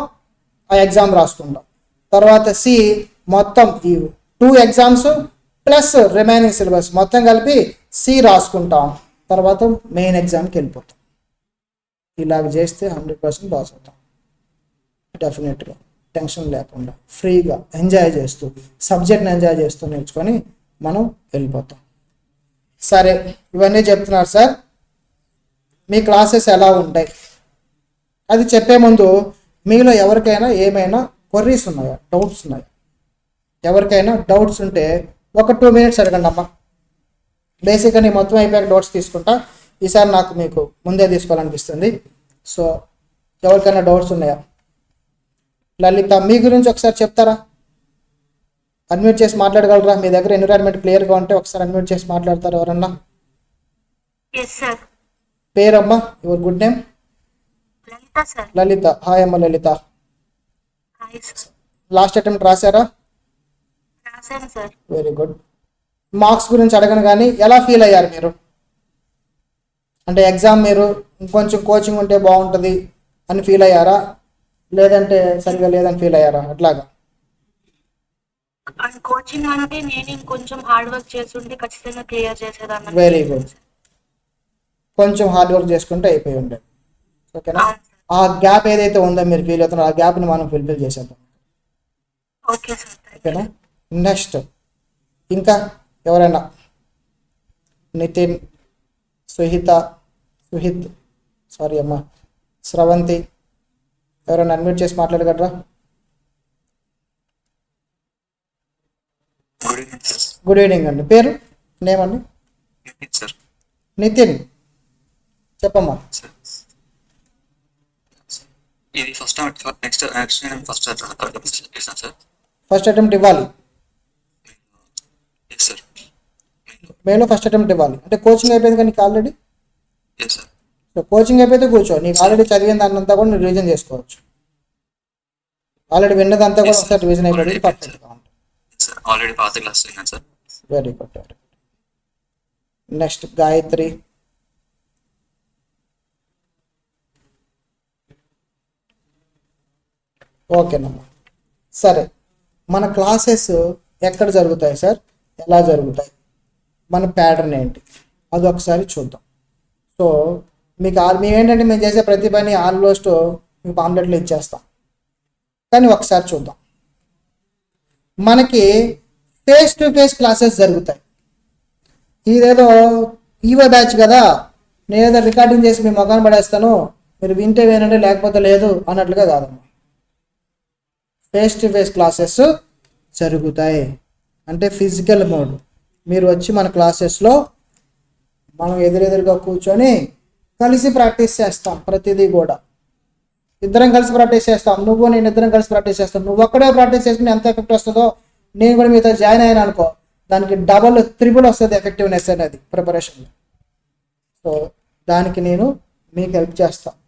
ఆ ఎగ్జామ్ రాసుకుంటాం. తర్వాత సి మొత్తం ఈ 2 exams ప్లస్ రిమైనింగ్ సిలబస్ మొత్తం కలిపి సి రాసుకుంటాం. తర్వాత మెయిన్ ఎగ్జామ్కి వెళ్ళిపోతాం. ఇలాగ చేస్తే 100% పాస్ అవుతాం. డెఫినెట్గా టెన్షన్ లేకుండా ఫ్రీగా ఎంజాయ్ చేస్తూ సబ్జెక్ట్ని ఎంజాయ్ చేస్తూ నేర్చుకొని మనం వెళ్ళిపోతాం. సరే, ఇవన్నీ చెప్తున్నారు సార్, మీ క్లాసెస్ ఎలా ఉంటాయి అది చెప్పే ముందు మీలో ఎవరికైనా ఏమైనా క్వరీస్ ఉన్నాయా, డౌట్స్ ఉన్నాయా? ఎవరికైనా డౌట్స్ ఉంటే ఒక 2 minutes అడగండి అమ్మా. బేసిక్గా నేను మొత్తం అయిపోయాక డౌట్స్ తీసుకుంటా. ఈసారి నాకు మీకు ముందే తీసుకోవాలనిపిస్తుంది. సో ఎవరికైనా డౌట్స్ ఉన్నాయా? లలిత, మీ గురించి ఒకసారి చెప్తారా? అడ్మిట్ చేసి మాట్లాడగలరా? మీ దగ్గర ఎన్విరాన్మెంట్ క్లియర్గా ఉంటే ఒకసారి అడ్మిట్ చేసి మాట్లాడతారు ఎవరన్నా? పేరమ్మా, your good name? Lalitha. Hi అమ్మ లలిత. లాస్ట్ అటెంప్ట్ రాశారా? Very good. మార్క్స్ గురించి అడగను కానీ ఎలా ఫీల్ అయ్యారు మీరు? అంటే ఎగ్జామ్ మీరు ఇంకొంచెం కోచింగ్ ఉంటే బాగుంటుంది అని ఫీల్ అయ్యారా, లేదంటే సరిగా లేదని ఫీల్ అయ్యారా? అట్లాగా కోచింగ్ అంటే నేను ఇంకొంచెం హార్డ్ వర్క్ చేస్తుంటే ఖచ్చితంగా క్లియర్ చేసేదాన్ని. Very good. కొంచెం హార్డ్ వర్క్ చేసుకుంటే అయిపోయి ఉండేది. ఓకేనా? ఆ గ్యాప్ ఏదైతే ఉందో మీరు ఫీల్ అవుతున్నారో ఆ గ్యాప్ని మనం ఫుల్ఫిల్ చేసేద్దాం. Okay sir. ఓకేనా? నెక్స్ట్ ఇంకా ఎవరైనా? నితిన్, సుహిత్ సారీ అమ్మ, స్రవంతి ఎవరైనా అడ్మిట్ చేసి మాట్లాడగలరా? గుడ్ ఈవినింగ్ అండి. పేరు, నేమ్ అండి? నితిన్, చెప్పమ్మా. ఇది ఫస్ట్ నెక్స్ట్ యాక్షన్ ఫస్ట్ చేశాను సార్. ఫస్ట్ అటెంప్ట్ ఇవ్వాలి, సార్. మేలో ఫస్ట్ అటెంప్ట్ ఇవ్వాలి. అంటే కోచింగ్ అయిపోయింది కానీ నీకు ఆల్రెడీ. సార్. సో కోచింగ్ అయిపోతే కూర్చో, నీకు ఆల్రెడీ చదివిన దాన్నంతా కూడా నువ్వు రివిజన్ చేసుకోవచ్చు. ఆల్రెడీ విన్నదంతా కూడా ఒకసారి రివిజన్ అయిపోయింది, పర్ఫెక్ట్గా ఉంటుంది. సార్ ఆల్రెడీ పాత క్లాస్ విన్నాను sir. Very good, very good. Next Gayatri. ఓకేనమ్మా. సరే, మన క్లాసెస్ ఎక్కడ జరుగుతాయి సార్, ఎలా జరుగుతాయి, మన ప్యాటర్న్ ఏంటి, అది ఒకసారి చూద్దాం. సో మీకు మేము ఏంటంటే మేము చేసే ప్రతి పని ఆల్మోస్ట్ మీకు పాంప్లెట్లు ఇచ్చేస్తాం, కానీ ఒకసారి చూద్దాం. మనకి ఫేస్ టు ఫేస్ క్లాసెస్ జరుగుతాయి. ఇదేదో ఈవో బ్యాచ్ కదా, నేనేదో రికార్డింగ్ చేసి మీ మొఖాన్ని పడేస్తాను, మీరు వింటే వినండి లేకపోతే లేదు అన్నట్లుగా కాదమ్మా. ఫేస్ టు ఫేస్ క్లాసెస్ జరుగుతాయి. అంటే ఫిజికల్ మోడ్, మీరు వచ్చి మన క్లాసెస్లో మనం ఎదురెదురుగా కూర్చొని కలిసి ప్రాక్టీస్ చేస్తాం. ప్రతిదీ కూడా ఇద్దరం కలిసి ప్రాక్టీస్ చేస్తాం. నువ్వు నేను ఇద్దరం కలిసి ప్రాక్టీస్ చేస్తాం. నువ్వు ఒక్కడే ప్రాక్టీస్ చేసుకుని ఎంత ఎఫెక్ట్ వస్తుందో, నేను కూడా మీతో జాయిన్ అయ్యాను అనుకో, దానికి డబల్ త్రిబుల్ వస్తుంది ఎఫెక్టివ్నెస్ అనేది ప్రిపరేషన్లో. సో దానికి నేను మీకు హెల్ప్ చేస్తాను.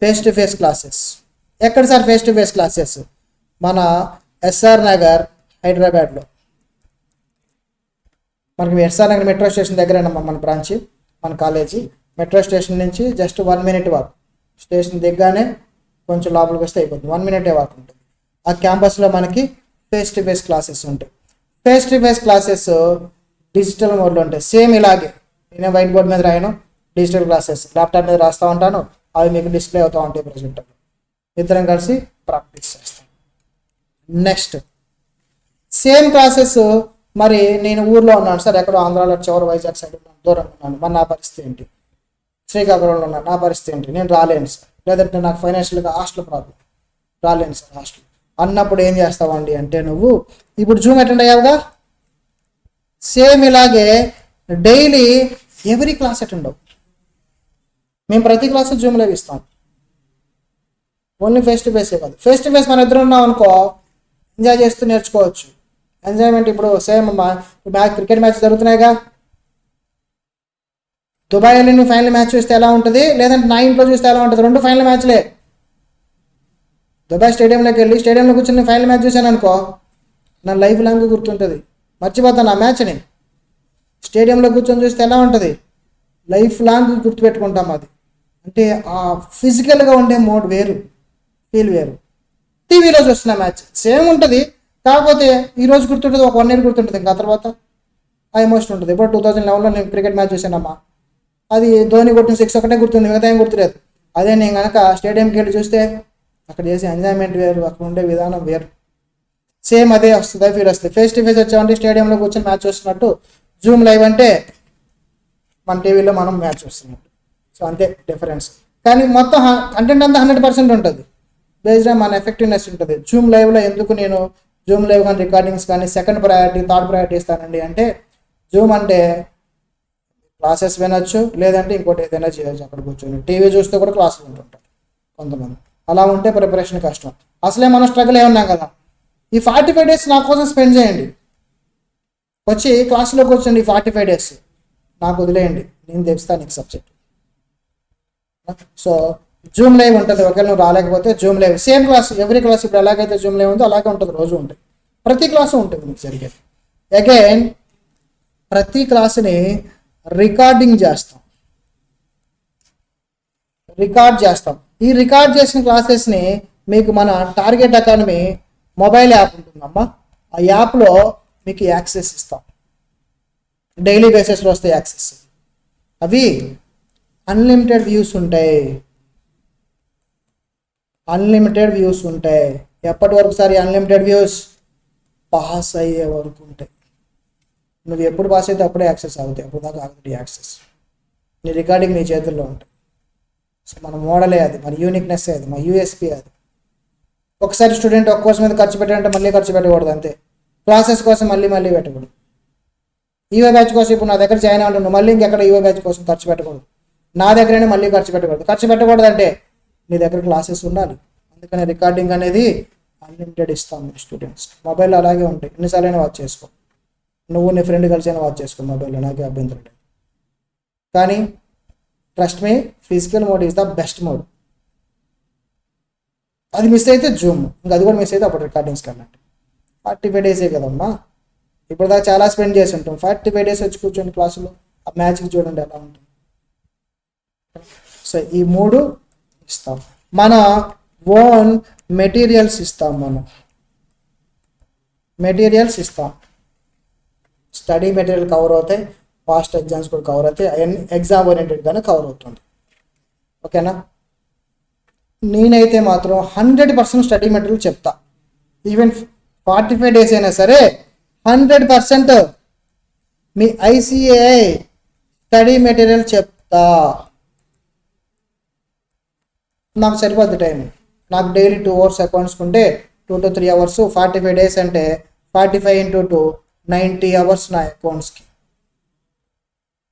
ఫేస్ టు ఫేస్ క్లాసెస్ ఎక్కడ sir? Face to face classes మన ఎస్ఆర్ నగర్ హైదరాబాద్లో. మనకి ఎస్ఆర్ నగర్ మెట్రో స్టేషన్ దగ్గరేనమ్మా మన బ్రాంచ్, మన కాలేజీ. మెట్రో స్టేషన్ నుంచి జస్ట్ 1 minute వాక్. స్టేషన్ దిగ్గానే కొంచెం లోపలికి వస్తే అయిపోతుంది, 1 minute వాక్ ఉంటుంది. ఆ క్యాంపస్లో మనకి ఫేస్ టు ఫేస్ క్లాసెస్ ఉంటాయి. Face to face classes digital మోడ్లో ఉంటాయి. సేమ్ ఇలాగే నేను వైట్ బోర్డ్ మీద రాయను, డిజిటల్ క్లాసెస్ ల్యాప్టాప్ మీద రాస్తూ ఉంటాను, అవి మీకు డిస్ప్లే అవుతూ ఉంటాయి ప్రొజెక్టర్లో. ఇద్దరం కలిసి ప్రాక్టీస్ చేస్తాం. నెక్స్ట్ సేమ్ క్లాసెస్ మరి నేను ఊర్లో ఉన్నాను సార్, ఎక్కడో ఆంధ్రాలో చివరి వైజాగ్ సైడ్ ఉన్నాను, దూరం ఉన్నాను, మరి నా పరిస్థితి ఏంటి? శ్రీకాకుళంలో ఉన్నాను, నా పరిస్థితి ఏంటి? నేను రాలేను సార్, లేదంటే నాకు ఫైనాన్షియల్గా హాస్టల్ ప్రాబ్లం, రాలేను సార్ హాస్టల్ అన్నప్పుడు ఏం చేస్తావండి అంటే, నువ్వు ఇప్పుడు జూమ్ అటెండ్ అయ్యావుగా, సేమ్ ఇలాగే డైలీ ఎవ్రీ క్లాస్ అటెండ్ అవ్వు. మేము ప్రతి క్లాసు జూమ్లో ఇస్తాం. ఓన్లీ ఫేస్ టు ఫేసే కాదు, ఫేస్ టు ఫేస్ మన ఇద్దరు ఉన్నాం అనుకో, ఎంజాయ్ చేస్తూ నేర్చుకోవచ్చు. ఎంజాయ్మెంట్ ఇప్పుడు సేమ్ క్రికెట్ మ్యాచ్ జరుగుతున్నాయిగా, దుబాయ్ వెళ్ళి నువ్వు ఫైనల్ మ్యాచ్ చూస్తే ఎలా ఉంటుంది, లేదంటే నా ఇంట్లో చూస్తే ఎలా ఉంటుంది, 2 ఫైనల్ మ్యాచ్లే. దుబాయ్ స్టేడియంలోకి వెళ్ళి స్టేడియంలో కూర్చొని ఫైనల్ మ్యాచ్ చూశాను అనుకో, నా లైఫ్ లాంగ్ గుర్తుంటుంది, మర్చిపోతాను ఆ మ్యాచ్ని. స్టేడియంలో కూర్చొని చూస్తే ఎలా ఉంటుంది, లైఫ్ లాంగ్ గుర్తుపెట్టుకుంటాం. అది అంటే ఆ ఫిజికల్గా ఉండే మోడ్ వేరు, ఫీల్ వేరు. టీవీలో చూస్తున్న మ్యాచ్ సేమ్ ఉంటుంది, కాకపోతే ఈరోజు గుర్తుంటుంది, ఒక 1 year గుర్తుంటుంది, ఇంకా తర్వాత ఆ ఎమోషన్ ఉంటుంది. ఇప్పుడు 2011లో నేను క్రికెట్ మ్యాచ్ చూసానమ్మా, అది ధోని కొట్టిన 6 ఒకటే గుర్తుంది, మిగతా ఏం గుర్తులేదు. అదే నేను కనుక స్టేడియంకి వెళ్ళి చూస్తే అక్కడ చేసే ఎంజాయ్మెంట్ వేరు, అక్కడ ఉండే విధానం వేరు. సేమ్ అదే వస్తుంది, ఫీల్ వస్తుంది. ఫేస్ టు ఫేస్ వచ్చామంటే స్టేడియంలో కూర్చొని మ్యాచ్ చూస్తున్నట్టు, జూమ్ లైవ్ అంటే మన టీవీలో మనం మ్యాచ్ చూస్తున్నట్టు. సో అంతే డిఫరెన్స్. కానీ మొత్తం కంటెంట్ అంతా 100% ఉంటుంది, బేస్డ్ మన ఎఫెక్టివ్నెస్ ఉంటుంది. జూమ్ లైవ్లో ఎందుకు నేను జూమ్ లైవ్ కానీ రికార్డింగ్స్ కానీ సెకండ్ ప్రయారిటీ, థర్డ్ ప్రయారిటీ ఇస్తానండి అంటే, జూమ్ అంటే క్లాసెస్ వినొచ్చు, లేదంటే ఇంకోటి ఏదైనా చేయొచ్చు అక్కడ కూర్చొని. టీవీ చూస్తే కూడా క్లాసులు ఉంటుంటారు కొంతమంది. అలా ఉంటే ప్రిపరేషన్ కష్టం. అసలే మనం స్ట్రగుల్ అయి ఉన్నాం కదా, ఈ 45 days నా కోసం స్పెండ్ చేయండి. వచ్చి క్లాసులో కూర్చోండి, 45 days నాకు వదిలేయండి, నేను తెస్తాను నీకు సబ్జెక్ట్. సో జూమ్ లైవ్ ఉంటుంది, ఒకవేళ నువ్వు రాలేకపోతే Zoom live same class, every class ఇప్పుడు ఎలాగైతే జూమ్ లైవ్ ఉందో అలాగే ఉంటుంది, రోజు ఉంటుంది, ప్రతి క్లాసు ఉంటుంది మీకు జరిగేది. అగైన్ ప్రతి క్లాసుని రికార్డ్ చేస్తాం. ఈ రికార్డ్ చేసిన క్లాసెస్ని మీకు మన టార్గెట్ అకాడమీ మొబైల్ యాప్ ఉంటుందమ్మా, ఆ యాప్లో మీకు యాక్సెస్ ఇస్తాం. డైలీ బేసిస్లో వస్తాయి యాక్సెస్. అవి అన్లిమిటెడ్ వ్యూస్ ఉంటాయి. ఎప్పటి వరకు సార్ అన్లిమిటెడ్ వ్యూస్? పాస్ అయ్యే వరకు ఉంటాయి. నువ్వు ఎప్పుడు పాస్ అయితే అప్పుడే యాక్సెస్ అవుతాయి, అప్పుడు దాకా ఆగుతుంది యాక్సెస్. నీ రికార్డింగ్ నీ చేతుల్లో ఉంటాయి. సో మన మోడలే అది, మన యూనిక్నెస్ అది, మన యూఎస్పీ అది. ఒకసారి స్టూడెంట్ ఒక కోర్స్ మీద ఖర్చు పెట్టాలంటే మళ్ళీ ఖర్చు పెట్టకూడదు, అంతే. క్లాసెస్ కోసం మళ్ళీ పెట్టకూడదు. ఈవో బ్యాచ్ కోసం ఇప్పుడు నా దగ్గర జాయిన్ అవ్వాలి, నువ్వు మళ్ళీ ఇంకెక్కడ ఈవో బ్యాచ్ కోసం ఖర్చు పెట్టకూడదు. నా దగ్గరనే మళ్ళీ ఖర్చు పెట్టకూడదు అంటే నీ దగ్గర క్లాసెస్ ఉండాలి. అందుకని రికార్డింగ్ అనేది అన్లిమిటెడ్ ఇస్తాం స్టూడెంట్స్. మొబైల్ అలాగే ఉంటాయి, ఎన్నిసార్లైనా వాచ్ చేసుకో. నువ్వు నీ ఫ్రెండ్ కలిసి అయినా వాచ్ చేసుకో మొబైల్లో, నాకే అభ్యంతరం లేదు. కానీ trust me, physical mode is the best mode. అది మిస్ అయితే జూమ్, ఇంకా అది కూడా మిస్ అయితే అప్పుడు రికార్డింగ్స్కి వెళ్ళండి. 45 డేసే కదమ్మా, ఇప్పుడు దాకా చాలా స్పెండ్ చేసి ఉంటాం. 45 డేస్ వచ్చి కూర్చొని క్లాసులో ఆ మ్యాజిక్ చూడండి ఎలా ఉంటుంది. సో ఈ 3 ఇస్తాం. మన ఓన్ మెటీరియల్స్ ఇస్తాం. స్టడీ మెటీరియల్ కవర్ అవుతాయి, పాస్ట్ ఎగ్జామ్స్ కూడా కవర్ అవుతాయి, అవన్నీ ఎగ్జామ్ ఓరియంటెడ్గానే కవర్ అవుతుంది. ఓకేనా? నేనైతే మాత్రం 100% స్టడీ మెటీరియల్ చెప్తా. ఈవెన్ 45 డేస్ అయినా సరే 100% మీ ICAI స్టడీ మెటీరియల్ చెప్తా. నాకు సరిపోద్ది టైం. నాకు డైలీ 2 అవర్స్ అకౌంట్స్ ఉంటే 2 to 3 అవర్స్, 45 డేస్ అంటే 45 into 2 90 అవర్స్ నా అకౌంట్స్కి.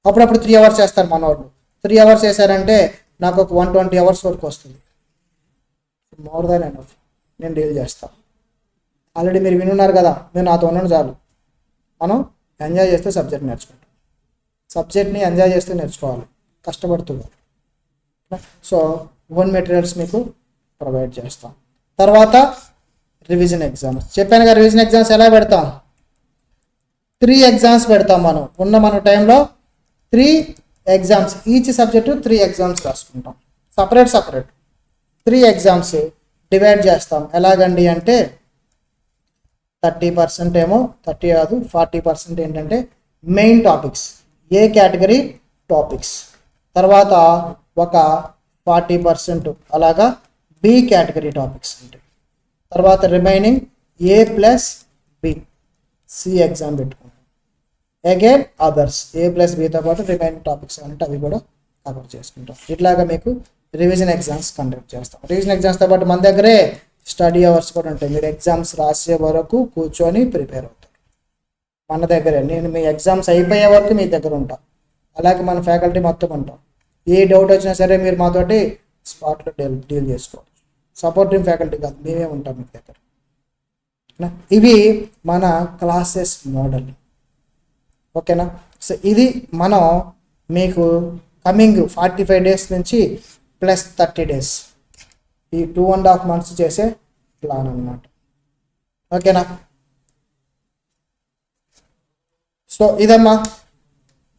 అప్పుడప్పుడు 3 అవర్స్ చేస్తారు మన వాళ్ళు. 3 అవర్స్ చేశారంటే నాకు ఒక 120 అవర్స్ వరకు వస్తుంది. మోర్ దాన్ ఎనఫ్ నేను డీల్ చేస్తాను. ఆల్రెడీ మీరు వినున్నారు కదా, మీరు నాతో ఉన్నాను చాలు. మనం ఎంజాయ్ చేస్తే సబ్జెక్ట్ నేర్చుకుంటాం. సబ్జెక్ట్ని ఎంజాయ్ చేస్తే నేర్చుకోవాలి, కష్టపడుతుంది. సో ఓన్ మెటీరియల్స్ మీకు ప్రొవైడ్ చేస్తాం. తర్వాత రివిజన్ ఎగ్జామ్స్ చెప్పాను కదా. రివిజన్ ఎగ్జామ్స్ ఎలా పెడతాం? 3 ఎగ్జామ్స్ పెడతాం. మన టైంలో 3 ఎగ్జామ్స్, ఈచ్ సబ్జెక్టు 3 ఎగ్జామ్స్ రాసుకుంటాం. సపరేట్ 3 ఎగ్జామ్స్ డివైడ్ చేస్తాం. ఎలాగండి అంటే 30% ఏమో, 30 కాదు 40% ఏంటంటే మెయిన్ టాపిక్స్, ఏ కేటగిరీ టాపిక్స్. తర్వాత ఒక 40% అలాగా బి కేటగిరీ టాపిక్స్ ఉంటాయి. తర్వాత రిమైనింగ్ A+B సి ఎగ్జామ్ పెట్టుకుంటాం. అగైన్ అదర్స్ A+Bతో పాటు రిమైనింగ్ టాపిక్స్ అంటే అవి కూడా కవర్ చేసుకుంటాం. ఇట్లాగా మీకు రివిజన్ ఎగ్జామ్స్ కండక్ట్ చేస్తాం. రివిజన్ ఎగ్జామ్స్తో పాటు మన దగ్గరే స్టడీ అవర్స్ కూడా ఉంటాయి. మీరు ఎగ్జామ్స్ రాసే వరకు కూర్చొని ప్రిపేర్ అవుతారు మన దగ్గరే. నేను మీ ఎగ్జామ్స్ అయిపోయే వరకు మీ దగ్గర ఉంటా. అలాగే మన ఫ్యాకల్టీ మొత్తం ఉంటాం. ఏ డౌట్ వచ్చినా సరే మీరు మాతోటి స్పాట్లో డీల్ చేసుకోవచ్చు. సపోర్టింగ్ ఫ్యాకల్టీ కాదు, మేమే ఉంటాం మీ దగ్గర. ఇవి మన క్లాసెస్ మోడల్. ఓకేనా? సో ఇది మనం మీకు కమింగ్ 45 డేస్ నుంచి ప్లస్ 30 డేస్ ఈ 2.5 months చేసే ప్లాన్ అన్నమాట. ఓకేనా? సో ఇదమ్మా.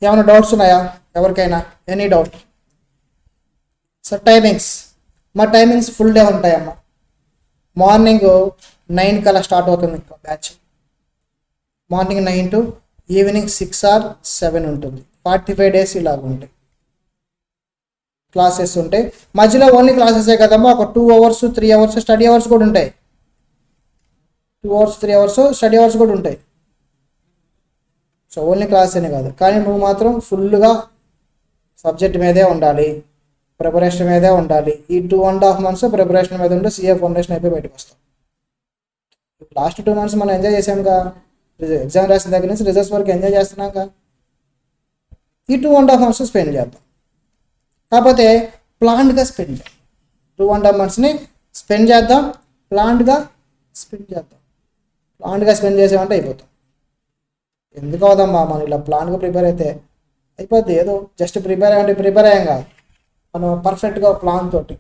ఏమైనా డౌట్స్ ఉన్నాయా ఎవరికైనా? Any doubt? సో టైమింగ్స్, మా టైమింగ్స్ ఫుల్ డే ఉంటాయమ్మా. మార్నింగ్ 9 కల్లా స్టార్ట్ అవుతుంది batch. Morning 9 to evening 6 or 7 ఉంటుంది. 45 డేస్ ఇలాగ ఉంటాయి క్లాసెస్ ఉంటాయి. మధ్యలో ఓన్లీ క్లాసెసే కదమ్మా, ఒక 2 hours 3 hours స్టడీ అవర్స్ కూడా ఉంటాయి. 2 hours 3 hours స్టడీ అవర్స్ కూడా ఉంటాయి. సో ఓన్లీ క్లాస్ అనే కాదు, కానీ నువ్వు మాత్రం ఫుల్గా సబ్జెక్ట్ మీదే ఉండాలి, ప్రిపరేషన్ మీదే ఉండాలి. ఈ 2.5 months ప్రిపరేషన్ మీద ఉంటే CA ఫౌండేషన్ అయిపోయి బయటకు వస్తాం. లాస్ట్ 2 months మనం ఎంజాయ్ చేసాంగా, ఎగ్జామ్ రాసిన దగ్గర నుంచి రిజల్ట్స్ వరకు ఎంజాయ్ చేస్తున్నాంగా. ఈ 2.5 months స్పెండ్ చేద్దాం. కాకపోతే ప్లాన్డ్గా స్పెండ్ చేద్దాం. 2.5 monthsని స్పెండ్ చేద్దాం, ప్లాన్డ్గా స్పెండ్ చేసామంటే అయిపోతాం. ఎందుకు అవుదమ్మా మనం ఇలా ప్లాన్గా ప్రిపేర్ అయితే అయిపోద్ది. ఏదో జస్ట్ ప్రిపేర్ అయ్యాం కాదు, మనం పర్ఫెక్ట్గా ప్లాన్ తోటి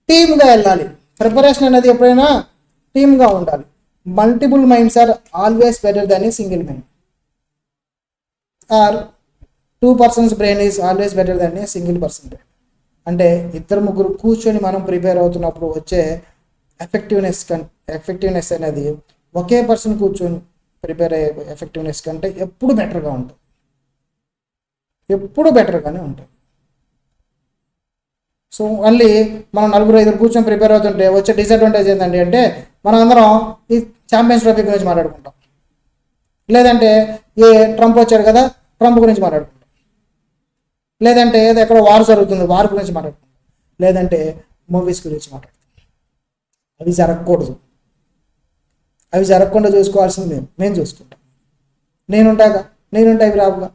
టీమ్గా వెళ్ళాలి. ప్రిపరేషన్ అనేది ఎప్పుడైనా టీమ్గా ఉండాలి. Multiple minds are always better than a single mind. Or 2 persons brain is always better than a single person brain. అంటే ఇద్దరు ముగ్గురు కూర్చొని మనం ప్రిపేర్ అవుతున్నప్పుడు వచ్చే ఎఫెక్టివ్నెస్ అనేది ఒకే పర్సన్ కూర్చొని ప్రిపేర్ అయ్యే ఎఫెక్టివ్నెస్ కంటే ఎప్పుడు బెటర్గా ఉంటుంది, ఎప్పుడు బెటర్గానే ఉంటుంది. సో మళ్ళీ మనం 4-5 కూర్చొని ప్రిపేర్ అవుతుంటే వచ్చే డిసడ్వాంటేజ్ ఏంటంటే అంటే మనం అందరం ఈ ఛాంపియన్స్ ట్రోఫీ గురించి మాట్లాడుకుంటాం, లేదంటే ఏ ట్రంప్ వచ్చాడు కదా ట్రంప్ గురించి మాట్లాడుకుంటాం, లేదంటే ఏదో ఎక్కడో వార్ జరుగుతుంది వార్ గురించి మాట్లాడుకుంటాం, లేదంటే మూవీస్ గురించి మాట్లాడుకుంటాం. అవి జరగకూడదు, అవి జరగకుండా చూసుకోవాల్సింది మేము చూసుకుంటాం. నేనుంటా ఇవి రావుగా.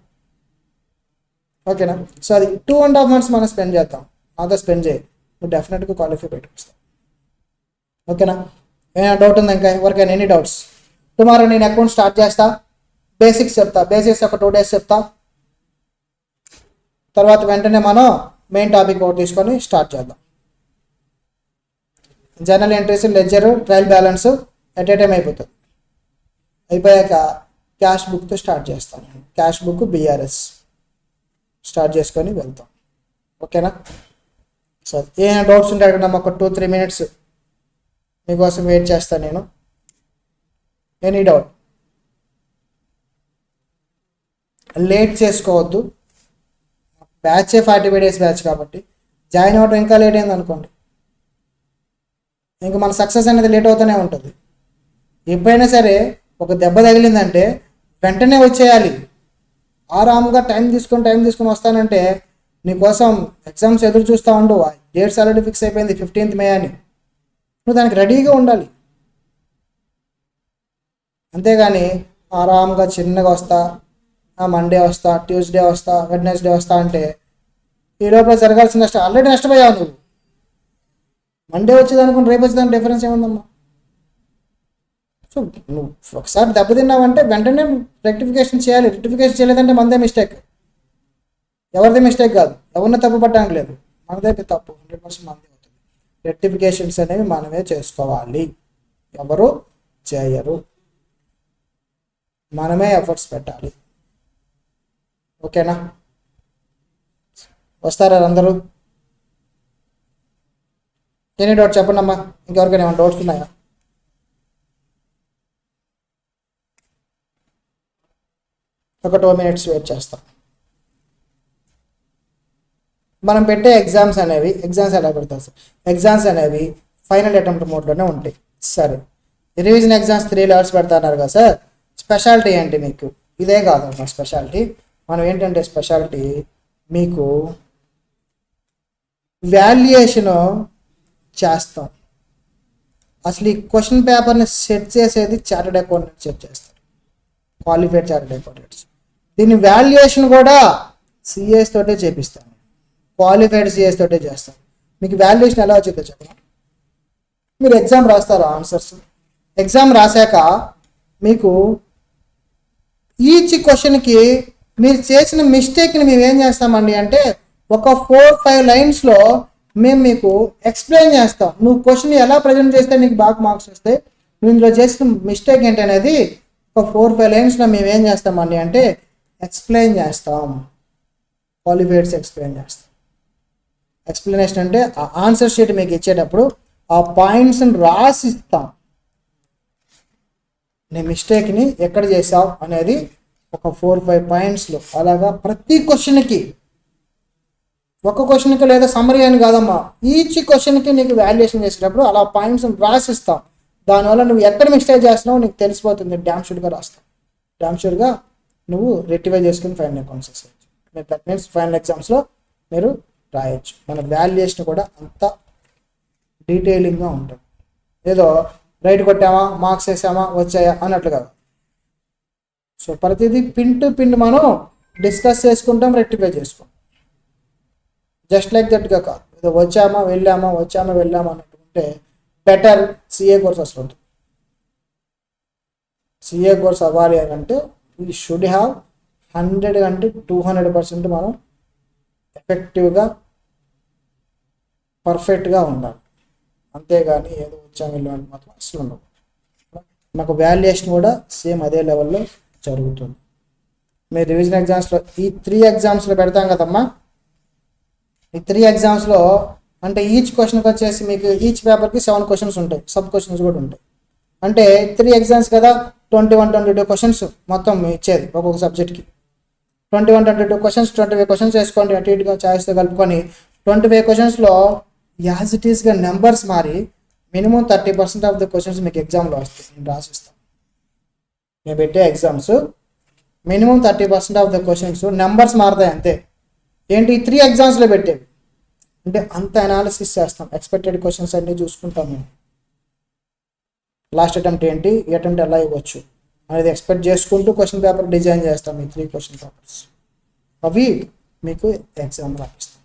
ఓకేనా? సో అది 2.5 months మనం స్పెండ్ చేద్దాం, నాతో స్పెండ్ చేయి, నువ్వు డెఫినెట్గా క్వాలిఫై బయటకు వస్తావు. ఓకేనా? ఏమైనా డౌట్ ఉందా ఇంకా ఎవరికైనా? Any doubts? టుమారో నేను అకౌంట్ స్టార్ట్ చేస్తా, బేసిక్స్ చెప్తా, బేసిక్స్ ఒక 2 days చెప్తా, తర్వాత వెంటనే మనం మెయిన్ టాపిక్ ఒకటి తీసుకొని స్టార్ట్ చేద్దాం. Journal entries, ledger, trial balance at a time అయిపోతుంది. అయిపోయాక క్యాష్ బుక్తో స్టార్ట్ చేస్తాను. క్యాష్ బుక్ BRS స్టార్ట్ చేసుకొని వెళ్తాం. ఓకేనా? సో ఏమైనా డౌట్స్ ఉంటే అడగడం, ఒక 2-3 minutes మీకోసం వెయిట్ చేస్తాను నేను. Any doubt? లేట్ చేసుకోవద్దు, బ్యాచే 45 days బ్యాచ్ కాబట్టి జాయిన్ అవ్వడం ఇంకా లేట్ అయింది అనుకోండి, ఇంకా మన సక్సెస్ అనేది లేట్ అవుతూనే ఉంటుంది. ఎప్పుడైనా సరే ఒక దెబ్బ తగిలిందంటే వెంటనే వచ్చేయాలి. ఆరాముగా టైం తీసుకొని వస్తానంటే నీకోసం ఎగ్జామ్స్ ఎదురు చూస్తూ ఉండు. డేట్స్ ఆల్రెడీ ఫిక్స్ అయిపోయింది 15th May అని, నువ్వు దానికి రెడీగా ఉండాలి. అంతేగాని ఆరాముగా చిన్నగా వస్తా, మండే వస్తా, ట్యూస్డే వస్తా, వెడ్నెస్డే వస్తా అంటే ఈ లోపల జరగాల్సిన నష్టం ఆల్రెడీ నష్టపోయావు నువ్వు. మండే వచ్చేది అనుకుని రేపు వచ్చేదానికి డిఫరెన్స్ ఏముందమ్మా? సో నువ్వు ఒకసారి దెబ్బతిన్నావంటే వెంటనే రెక్టిఫికేషన్ చేయాలి. రెక్టిఫికేషన్ చేయలేదంటే మనదే మిస్టేక్, ఎవరిదే మిస్టేక్ కాదు, ఎవరిని తప్పు పట్టడానికి లేదు, మనదే తప్పు 100% మనదే అవుతుంది. రెక్టిఫికేషన్స్ అనేవి మనమే చేసుకోవాలి, ఎవరు చేయరు, మనమే ఎఫర్ట్స్ పెట్టాలి. ఓకేనా? వస్తారా అందరూ? ఎనీ డౌట్ చెప్పండి అమ్మా. ఇంకెవరికైనా ఏమైనా డౌట్స్ ఉన్నాయా? ఒక 2 minutes వెయిట్ చేస్తాం. మనం పెట్టే ఎగ్జామ్స్ ఎలా పెడతాం సార్? ఎగ్జామ్స్ అనేవి ఫైనల్ అటెంప్ట్ మోడ్లోనే ఉంటాయి. సరే, రివిజన్ ఎగ్జామ్స్ 3 levels పెడతాన్నారు కదా సార్, స్పెషాలిటీ ఏంటి మీకు? ఇదే కాదు మా స్పెషాలిటీ. మనం ఏంటంటే స్పెషాలిటీ మీకు వాల్యుయేషను చేస్తాం. అసలు ఈ క్వశ్చన్ పేపర్ని సెట్ చేసేది చార్టెడ్ అకౌంటెంట్ సెట్ చేస్తారు, క్వాలిఫైడ్ చార్టెడ్ అకౌంటెంట్స్. దీని వాల్యుయేషన్ కూడా సిఎస్ తోటే చేపిస్తాను, క్వాలిఫైడ్ సిఎస్ తోటే చేస్తాను. మీకు వాల్యుయేషన్ ఎలా వచ్చిందో చెప్పండి. మీరు ఎగ్జామ్ రాస్తారు, ఆన్సర్స్ ఎగ్జామ్ రాశాక మీకు ఈచ్ క్వశ్చన్కి మీరు చేసిన మిస్టేక్ని మేము ఏం చేస్తామండి అంటే ఒక 4-5 లైన్స్లో మేము మీకు ఎక్స్ప్లెయిన్ చేస్తాం. నువ్వు క్వశ్చన్ ఎలా ప్రజెంట్ చేస్తే నీకు బాగా మార్క్స్ వస్తాయి, నువ్వు ఇందులో చేసిన మిస్టేక్ ఏంటి అనేది ఒక 4-5 లైన్స్లో మేము ఏం చేస్తామండి అంటే ఎక్స్ప్లెయిన్ చేస్తాం, క్వాలిఫైడ్స్ ఎక్స్ప్లెయిన్ చేస్తాం. ఎక్స్ప్లెనేషన్ అంటే ఆ ఆన్సర్ షీట్ మీకు ఇచ్చేటప్పుడు ఆ పాయింట్స్ని రాసిస్తాం. నీ మిస్టేక్ని ఎక్కడ చేసావు అనేది ఒక 4-5 పాయింట్స్లో, అలాగా ప్రతి క్వశ్చన్కి, ఒక క్వశ్చన్కి లేదా సమ్మరీ అని కాదమ్మా, ఈచ్ క్వశ్చన్కి నీకు వాల్యుయేషన్ చేసేటప్పుడు అలా పాయింట్స్ని రాసిస్తాం. దానివల్ల నువ్వు ఎక్కడ మిస్టేక్ చేస్తున్నావు నీకు తెలిసిపోతుంది. డ్యామ్ షూర్గా రాస్తావు, డ్యామ్ షూర్గా నువ్వు రెక్టిఫై చేసుకుని ఫైనల్ అకౌంట్స్ వేసేయచ్చు. దట్ మీన్స్ ఫైనల్ ఎగ్జామ్స్లో మీరు రాయొచ్చు. మన వాల్యుయేషన్ కూడా అంత డీటెయిలింగ్గా ఉంటుంది. ఏదో రైట్ కొట్టామా, మార్క్స్ వేసామా, వచ్చాయా అన్నట్లు కాదు. సో ప్రతిదీ పిన్ టు పిన్ మనం డిస్కస్ చేసుకుంటాం, రెక్టిఫై చేసుకుంటాం. జస్ట్ లైక్ దట్గా కాదు, ఏదో వచ్చామా వెళ్ళామా అన్నట్టుంటే బెటర్ సిఏ కోర్స్ అసలు ఉంటుంది. సిఏ కోర్స్ అవ్వాలి అని అంటే వీ షుడ్ హ్యావ్ 100 అంటే 200% మనం ఎఫెక్టివ్గా పర్ఫెక్ట్గా ఉండాలి. అంతేగాని ఏదో వచ్చాము వెళ్ళామని మాత్రం అసలు ఉండవు. మాకు వాల్యుయేషన్ కూడా సేమ్ అదే లెవెల్లో జరుగుతుంది. మీ రివిజన్ ఎగ్జామ్స్లో ఈ 3 ఎగ్జామ్స్లో పెడతాం కదమ్మా. ఈ 3 ఎగ్జామ్స్లో అంటే ఈచ్ క్వశ్చన్కి వచ్చేసి మీకు ఈచ్ పేపర్కి 7 క్వశ్చన్స్ ఉంటాయి, సబ్ క్వశ్చన్స్ కూడా ఉంటాయి. అంటే 3 ఎగ్జామ్స్ కదా, 21-22 క్వశ్చన్స్ మొత్తం ఇచ్చేది ఒక్కొక్క సబ్జెక్ట్కి. 21-22 క్వశ్చన్స్, 25 క్వశ్చన్స్ వేసుకోండి అటు ఇటుగా ఛాయిస్తో కలుపుకొని. 25 క్వశ్చన్స్లో యాజ్ ఇట్ ఈస్గా నెంబర్స్ మారి మినిమం 30% ఆఫ్ ద క్వశ్చన్స్ మీకు ఎగ్జామ్లో వస్తాయి. నేను రాసిస్తాను. నేను పెట్టే exams minimum 30% of the questions numbers మారుతాయి అంతే. ఏంటి 3 ఎగ్జామ్స్లో పెట్టేవి అంటే అంత అనాలిసిస్ చేస్తాం, ఎక్స్పెక్టెడ్ క్వశ్చన్స్ అన్నీ చూసుకుంటాం మేము. లాస్ట్ అటెంప్ట్ ఏంటి, ఈ అటెంప్ట్ ఎలా ఇవ్వచ్చు అనేది ఎక్స్పెక్ట్ చేసుకుంటూ క్వశ్చన్ పేపర్ డిజైన్ చేస్తాం. ఈ 3 క్వశ్చన్ పేపర్స్ అవి మీకు ఎగ్జామ్ రాపిస్తాం.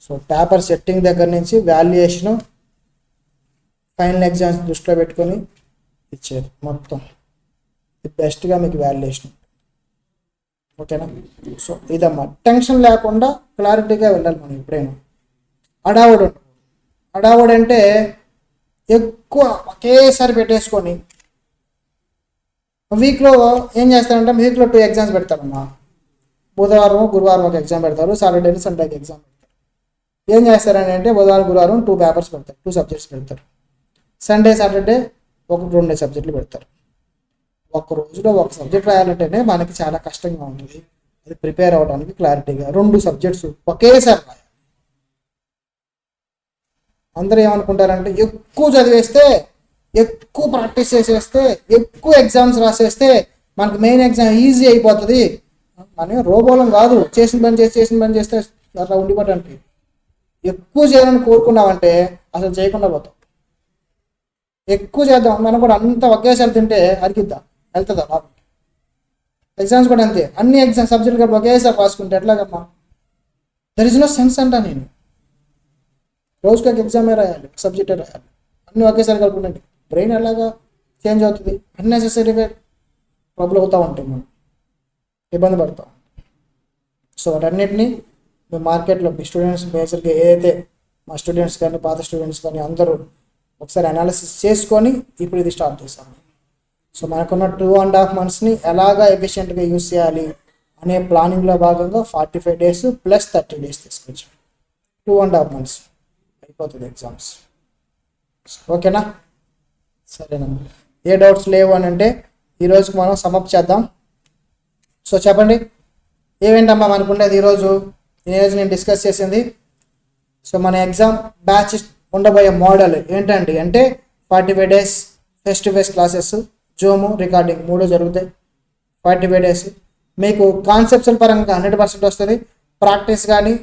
సో పేపర్ సెట్టింగ్ దగ్గర నుంచి వాల్యుయేషను, ఫైనల్ ఎగ్జామ్స్ దృష్టిలో పెట్టుకొని ఇచ్చేది మొత్తం బెస్ట్గా మీకు వాల్యుయేషన్. ఓకేనా? సో ఇదమ్మా, టెన్షన్ లేకుండా క్లారిటీగా వెళ్ళాలి మనం ఎప్పుడైనా. అడావుడు అంటే ఎక్కువ ఒకేసారి పెట్టేసుకొని వీక్లో ఏం చేస్తారంటే వీక్లో 2 ఎగ్జామ్స్ పెడతారమ్మా. బుధవారం గురువారం ఒక ఎగ్జామ్ పెడతారు, సాటర్డే సండేకి ఎగ్జామ్ పెడతారు. ఏం చేస్తారని అంటే బుధవారం గురువారం 2 పేపర్స్ పెడతారు, 2 సబ్జెక్ట్స్ పెడతారు. సండే సాటర్డే 1-2 సబ్జెక్టులు పెడతారు. ఒక రోజులో ఒక సబ్జెక్ట్ రాయాలంటేనే మనకి చాలా కష్టంగా ఉంటుంది. అది ప్రిపేర్ అవ్వడానికి క్లారిటీగా 2 సబ్జెక్ట్స్ ఒకేసారి రాయాలి. అందరూ ఏమనుకుంటారంటే ఎక్కువ చదివేస్తే, ఎక్కువ ప్రాక్టీస్ చేసేస్తే, ఎక్కువ ఎగ్జామ్స్ రాసేస్తే మనకి మెయిన్ ఎగ్జామ్ ఈజీ అయిపోతుంది. మనం రోబోలం కాదు, చేసిన పని చేస్తే అట్లా ఉండిపోవటానికి. ఎక్కువ చేయాలని కోరుకున్నామంటే అసలు చేయకుండా పోతాం. ఎక్కువ చేద్దాం మనం కూడా అంతా ఒకేసారి తింటే అరికిద్దాం, వెళ్తుందా బాబు. ఎగ్జామ్స్ కూడా అంతే, అన్ని ఎగ్జామ్ సబ్జెక్టులు కూడా ఒకేసారి రాసుకుంటే ఎట్లాగమ్మా? దర్ ఇస్ నో సెన్స్ అంటా నేను. రోజుకి ఒక ఎగ్జామే రాయాలి, సబ్జెక్టే రాయాలి, అన్నీ ఒకేసారి కలుపుకుంటే బ్రెయిన్ ఎలాగా చేంజ్ అవుతుంది? అన్నెసెసరీగా ప్రాబ్లం అవుతూ ఉంటాయి, మనం ఇబ్బంది పడతాం. సో వాటన్నిటినీ మీ మార్కెట్లో మీ స్టూడెంట్స్ మేజర్గా ఏదైతే మా స్టూడెంట్స్ కానీ పాత స్టూడెంట్స్ కానీ అందరూ ఒకసారి అనాలిసిస్ చేసుకొని ఇప్పుడు ఇది స్టార్ట్ చేస్తాము. సో మనకున్న 2.5 monthsని ఎలాగా ఎఫిషియెంట్గా యూస్ చేయాలి అనే ప్లానింగ్లో భాగంగా 45 days ప్లస్ 30 days తీసుకొచ్చాం. 2.5 months అయిపోతుంది ఎగ్జామ్స్. ఓకేనా? సరేనమ్మా. ఏ డౌట్స్ లేవు అని అంటే ఈరోజుకి మనం సమప్ చేద్దాం. సో చెప్పండి ఏమేంటమ్మా మనకుండేది ఈరోజు నేను డిస్కస్ చేసింది. సో మన ఎగ్జామ్ బ్యాచ్ ఉండబోయే మోడల్ ఏంటండి అంటే 45 days face to face classes, zoom, recording 3 జరుగుతాయి. 45 days మీకు కాన్సెప్ట్స్ పరంగా 100% వస్తుంది. ప్రాక్టీస్ కానీ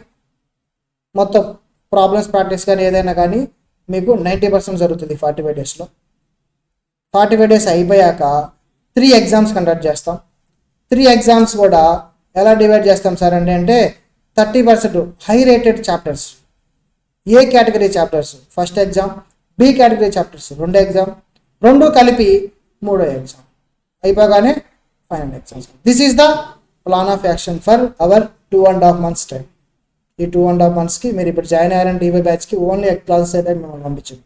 మొత్తం ప్రాబ్లమ్స్ ప్రాక్టీస్ కానీ ఏదైనా కానీ మీకు 90% జరుగుతుంది 45 daysలో. 45 days అయిపోయాక 3 ఎగ్జామ్స్ కండక్ట్ చేస్తాం. 3 ఎగ్జామ్స్ కూడా ఎలా డివైడ్ చేస్తాం సార్ అంటే 30% high rated chapters, A category chapters first exam, B category chapters 2 exam, 2 కలిపి 3 ఎగ్జామ్ అయిపోగానే final exams. This is the plan of action for our 2.5 months time. ఈ 2.5 monthsకి మీరు ఇప్పుడు జాయిన్ అయ్యారంటే ఈవీ బ్యాచ్కి ఓన్లీ క్లాసెస్ అయితే మిమ్మల్ని పంపించండి.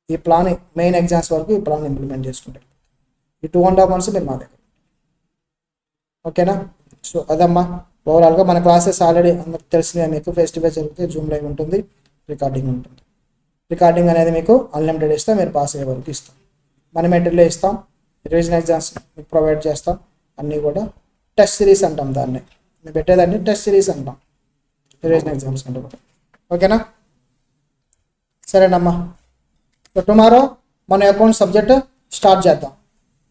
ఈ ప్లాన్ మెయిన్ ఎగ్జామ్స్ వరకు ఈ ప్లాన్ ఇంప్లిమెంట్ చేసుకుంటారు. ఈ 2.5 months మీరు మా దగ్గర. ఓకేనా? సో అదమ్మా ఓవరాల్గా మన క్లాసెస్ ఆల్రెడీ అందరికి తెలిసినవి. మీకు ఫేస్ టు ఫేస్ జరిగితే జూమ్ లైవ్ ఉంటుంది, రికార్డింగ్ ఉంటుంది. రికార్డింగ్ అనేది మీకు అన్లిమిటెడ్ ఇస్తాం, మీరు పాస్ అయ్యే వరకు ఇస్తాం. మన మెటీరియల్ ఇస్తాం, రివిజన్ ఎగ్జామ్స్ మీకు ప్రొవైడ్ చేస్తాం. అన్నీ కూడా టెస్ట్ సిరీస్ అంటాం దాన్ని, మేము పెట్టేదాన్ని టెస్ట్ సిరీస్ అంటాం రివిజన్ ఎగ్జామ్స్ కంటే కూడా. ఓకేనా? సరేనమ్మా. సో టుమారో మన అకౌంట్ సబ్జెక్ట్ స్టార్ట్ చేద్దాం.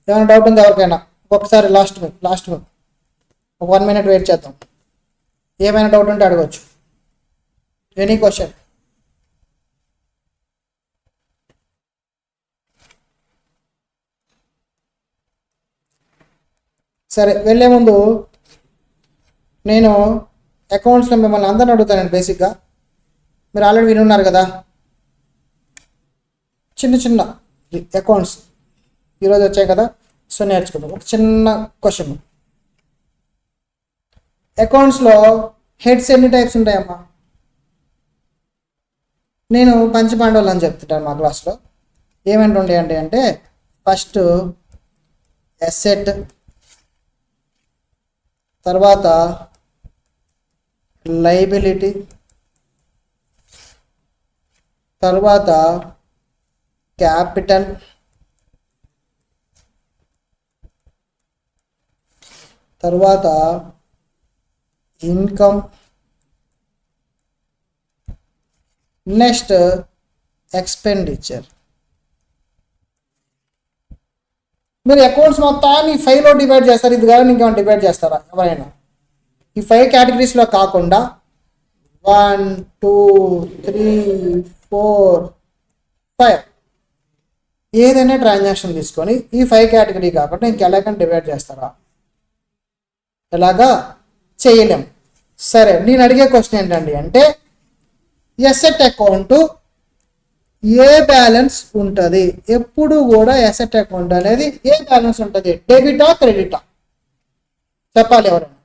ఏమైనా డౌట్ ఉంది ఎవరికైనా? ఒకసారి లాస్ట్ ఒక 1 minute వెయిట్ చేద్దాం. ఏమైనా డౌట్ ఉంటే అడగవచ్చు. Any question? సరే, వెళ్ళే ముందు నేను అకౌంట్స్లో మిమ్మల్ని అందరిని అడుగుతానండి. బేసిక్గా మీరు ఆల్రెడీ వినున్నారు కదా, చిన్న అకౌంట్స్ ఈరోజు వచ్చాయి కదా. సో నేర్చుకుందాం. ఒక చిన్న క్వశ్చన్, అకౌంట్స్లో హెడ్స్ ఎన్ని టైప్స్ ఉంటాయమ్మా? నేను పంచపాండవులు అని చెప్తుంటాను మా క్లాస్లో. ఏమేంటి ఉంటాయండి అంటే ఫస్ట్ ఎసెట్, తర్వాత లైబిలిటీ, తర్వాత క్యాపిటల్, తర్వాత ఇన్కమ్, నెక్స్ట్ ఎక్స్పెండిచర్. మీరు అకౌంట్స్ మొత్తాన్ని 5లో డివైడ్ చేస్తారు, ఇది కానీ ఇంకేమైనా డివైడ్ చేస్తారా ఎవరైనా? ఈ 5 కేటగిరీస్లో కాకుండా 1 2 3 4 5 ఏదైనా ట్రాన్సాక్షన్ తీసుకొని ఈ 5 కేటగిరీ కాకుండా ఇంకెలాగైనా డివైడ్ చేస్తారా? ఎలాగా చేయలేం. సరే, నేను అడిగే క్వశ్చన్ ఏంటండి అంటే ఎసెట్ అకౌంట్ ఏ బ్యాలెన్స్ ఉంటుంది? ఎప్పుడు కూడా ఎసెట్ అకౌంట్ అనేది ఏ బ్యాలెన్స్ ఉంటుంది? డెబిటా క్రెడిటా? చెప్పాలి ఎవరైనా.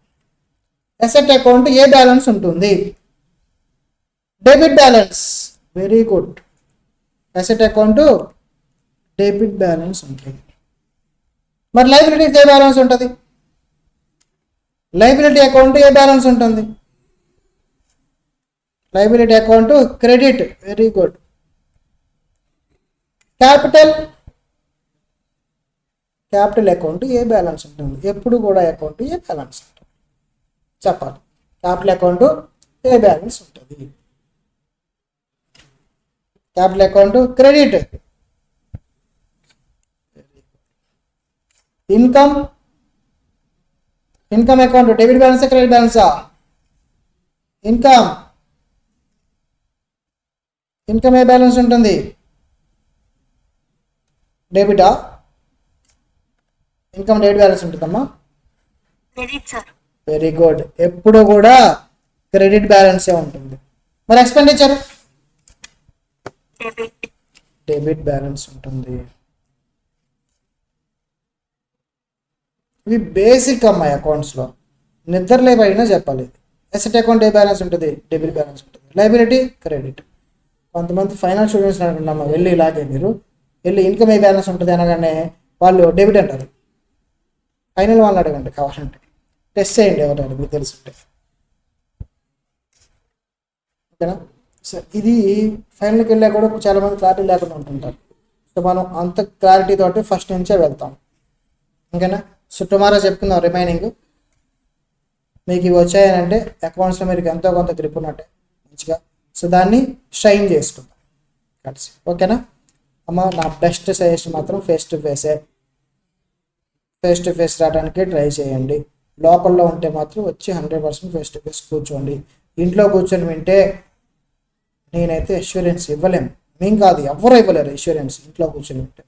ఎసెట్ అకౌంట్ ఏ బ్యాలెన్స్ ఉంటుంది? Debit balance. Very good. Asset account debit balance ఉంటుంది. మరి లైబిలిటీస్ ఏ బ్యాలెన్స్ ఉంటుంది? లైబిలిటీ అకౌంట్ ఏ బ్యాలెన్స్ ఉంటుంది? Liability account credit. Very good. Capital account ఏ బ్యాలెన్స్ ఉంటుంది? ఎప్పుడు కూడా అకౌంట్ ఏ బ్యాలెన్స్ ఉంటుంది చెప్పాలి. క్యాపిటల్ అకౌంట్ ఏ బ్యాలెన్స్ ఉంటుంది? Capital account credit. Income account debit బ్యాలెన్సా క్రెడిట్ బ్యాలెన్సా? ఇన్కమ్ ఏ బ్యాలెన్స్ ఉంటుంది? డెబిటా? ఇన్కమ్ డెబిట్ బ్యాలెన్స్ ఉంటుందమ్మా. Credit sir. Very good. ఎప్పుడు కూడా క్రెడిట్ బ్యాలెన్సే ఉంటుంది. మరి ఎక్స్పెండిచర్? డెబిట్ బ్యాలెన్స్ ఉంటుంది. ఇవి బేసిక్ అమ్మాయి అకౌంట్స్లో, నిద్రలేపైనా చెప్పాలి. ఎసెట్ అకౌంట్ ఏ బ్యాలెన్స్ ఉంటుంది? డెబిట్ బ్యాలెన్స్ ఉంటుంది. Liability credit. కొంతమంది ఫైనాన్స్ స్టూడెంట్స్ అనుకుంటామా, వెళ్ళి ఇలాగే మీరు వెళ్ళి ఇన్కమ్ ఏ బ్యాలెన్స్ ఉంటుంది అనగానే వాళ్ళు డెబిట్ అంటారు. ఫైనల్ వాళ్ళని అడగండి, కావాలంటే టెస్ట్ చేయండి ఎవరైనా మీకు తెలుసుంటే. ఓకేనా? సో ఇది ఫైనల్కి వెళ్ళా కూడా చాలామంది క్లారిటీ లేకుండా ఉంటుంటారు. సో మనం అంత క్లారిటీ తోటి ఫస్ట్ నుంచే వెళ్తాం. ఓకేనా? సో టుమారో చెప్పుకుందాం రిమైనింగ్. మీకు ఇవి వచ్చాయనంటే అకౌంట్స్లో మీరు ఎంతో కొంత గ్రిప్ ఉన్నట్టే మంచిగా. సో దాన్ని షైన్ చేసుకుందాం కలిసి. ఓకేనా అమ్మ? నా బెస్ట్ సజెషన్ మాత్రం ఫేస్ టు ఫేస్ రావడానికి ట్రై చేయండి. లోకల్లో ఉంటే మాత్రం వచ్చి 100% ఫేస్ టు ఫేస్ కూర్చోండి. ఇంట్లో కూర్చొని వింటే నేనైతే అష్యూరెన్స్ ఇవ్వలేము. మేము కాదు, ఎవరు ఇవ్వలేరు అష్యూరెన్స్. ఇంట్లో కూర్చొని వింటే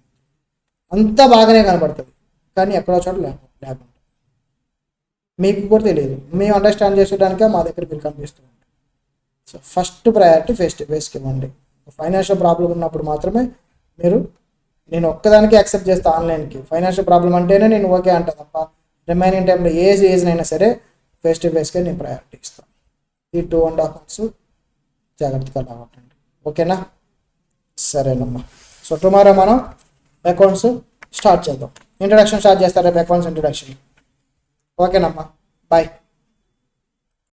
అంతా బాగానే కనబడుతుంది, కానీ ఎక్కడో చోట లేకుండా మీకు కూడా తెలియదు. మేము అండర్స్టాండ్ చేసుకోవడానికే మా దగ్గర మీరు కనిపిస్తూ ఉంటారు. So first priority face to ఫేస్కి ఇవ్వండి. ఫైనాన్షియల్ ప్రాబ్లం ఉన్నప్పుడు మాత్రమే మీరు, నేను ఒక్కదానికి యాక్సెప్ట్ చేస్తాను ఆన్లైన్కి. ఫైనాన్షియల్ ప్రాబ్లం అంటేనే నేను ఓకే అంటా తప్ప రిమైనింగ్ టైంలో ఏజ్నైనా సరే ఫేస్ టు ఫేస్కే నేను ప్రయారిటీ ఇస్తాను. ఈ 2.5 months జాగ్రత్తగా రావటండి. ఓకేనా? సరేనమ్మా. సో టుమారో మనం అకౌంట్స్ స్టార్ట్ చేద్దాం. ఇంట్రడక్షన్ స్టార్ట్ చేస్తారు రేపు, అకౌంట్స్ ఇంట్రడక్షన్. ఓకేనమ్మా, బాయ్.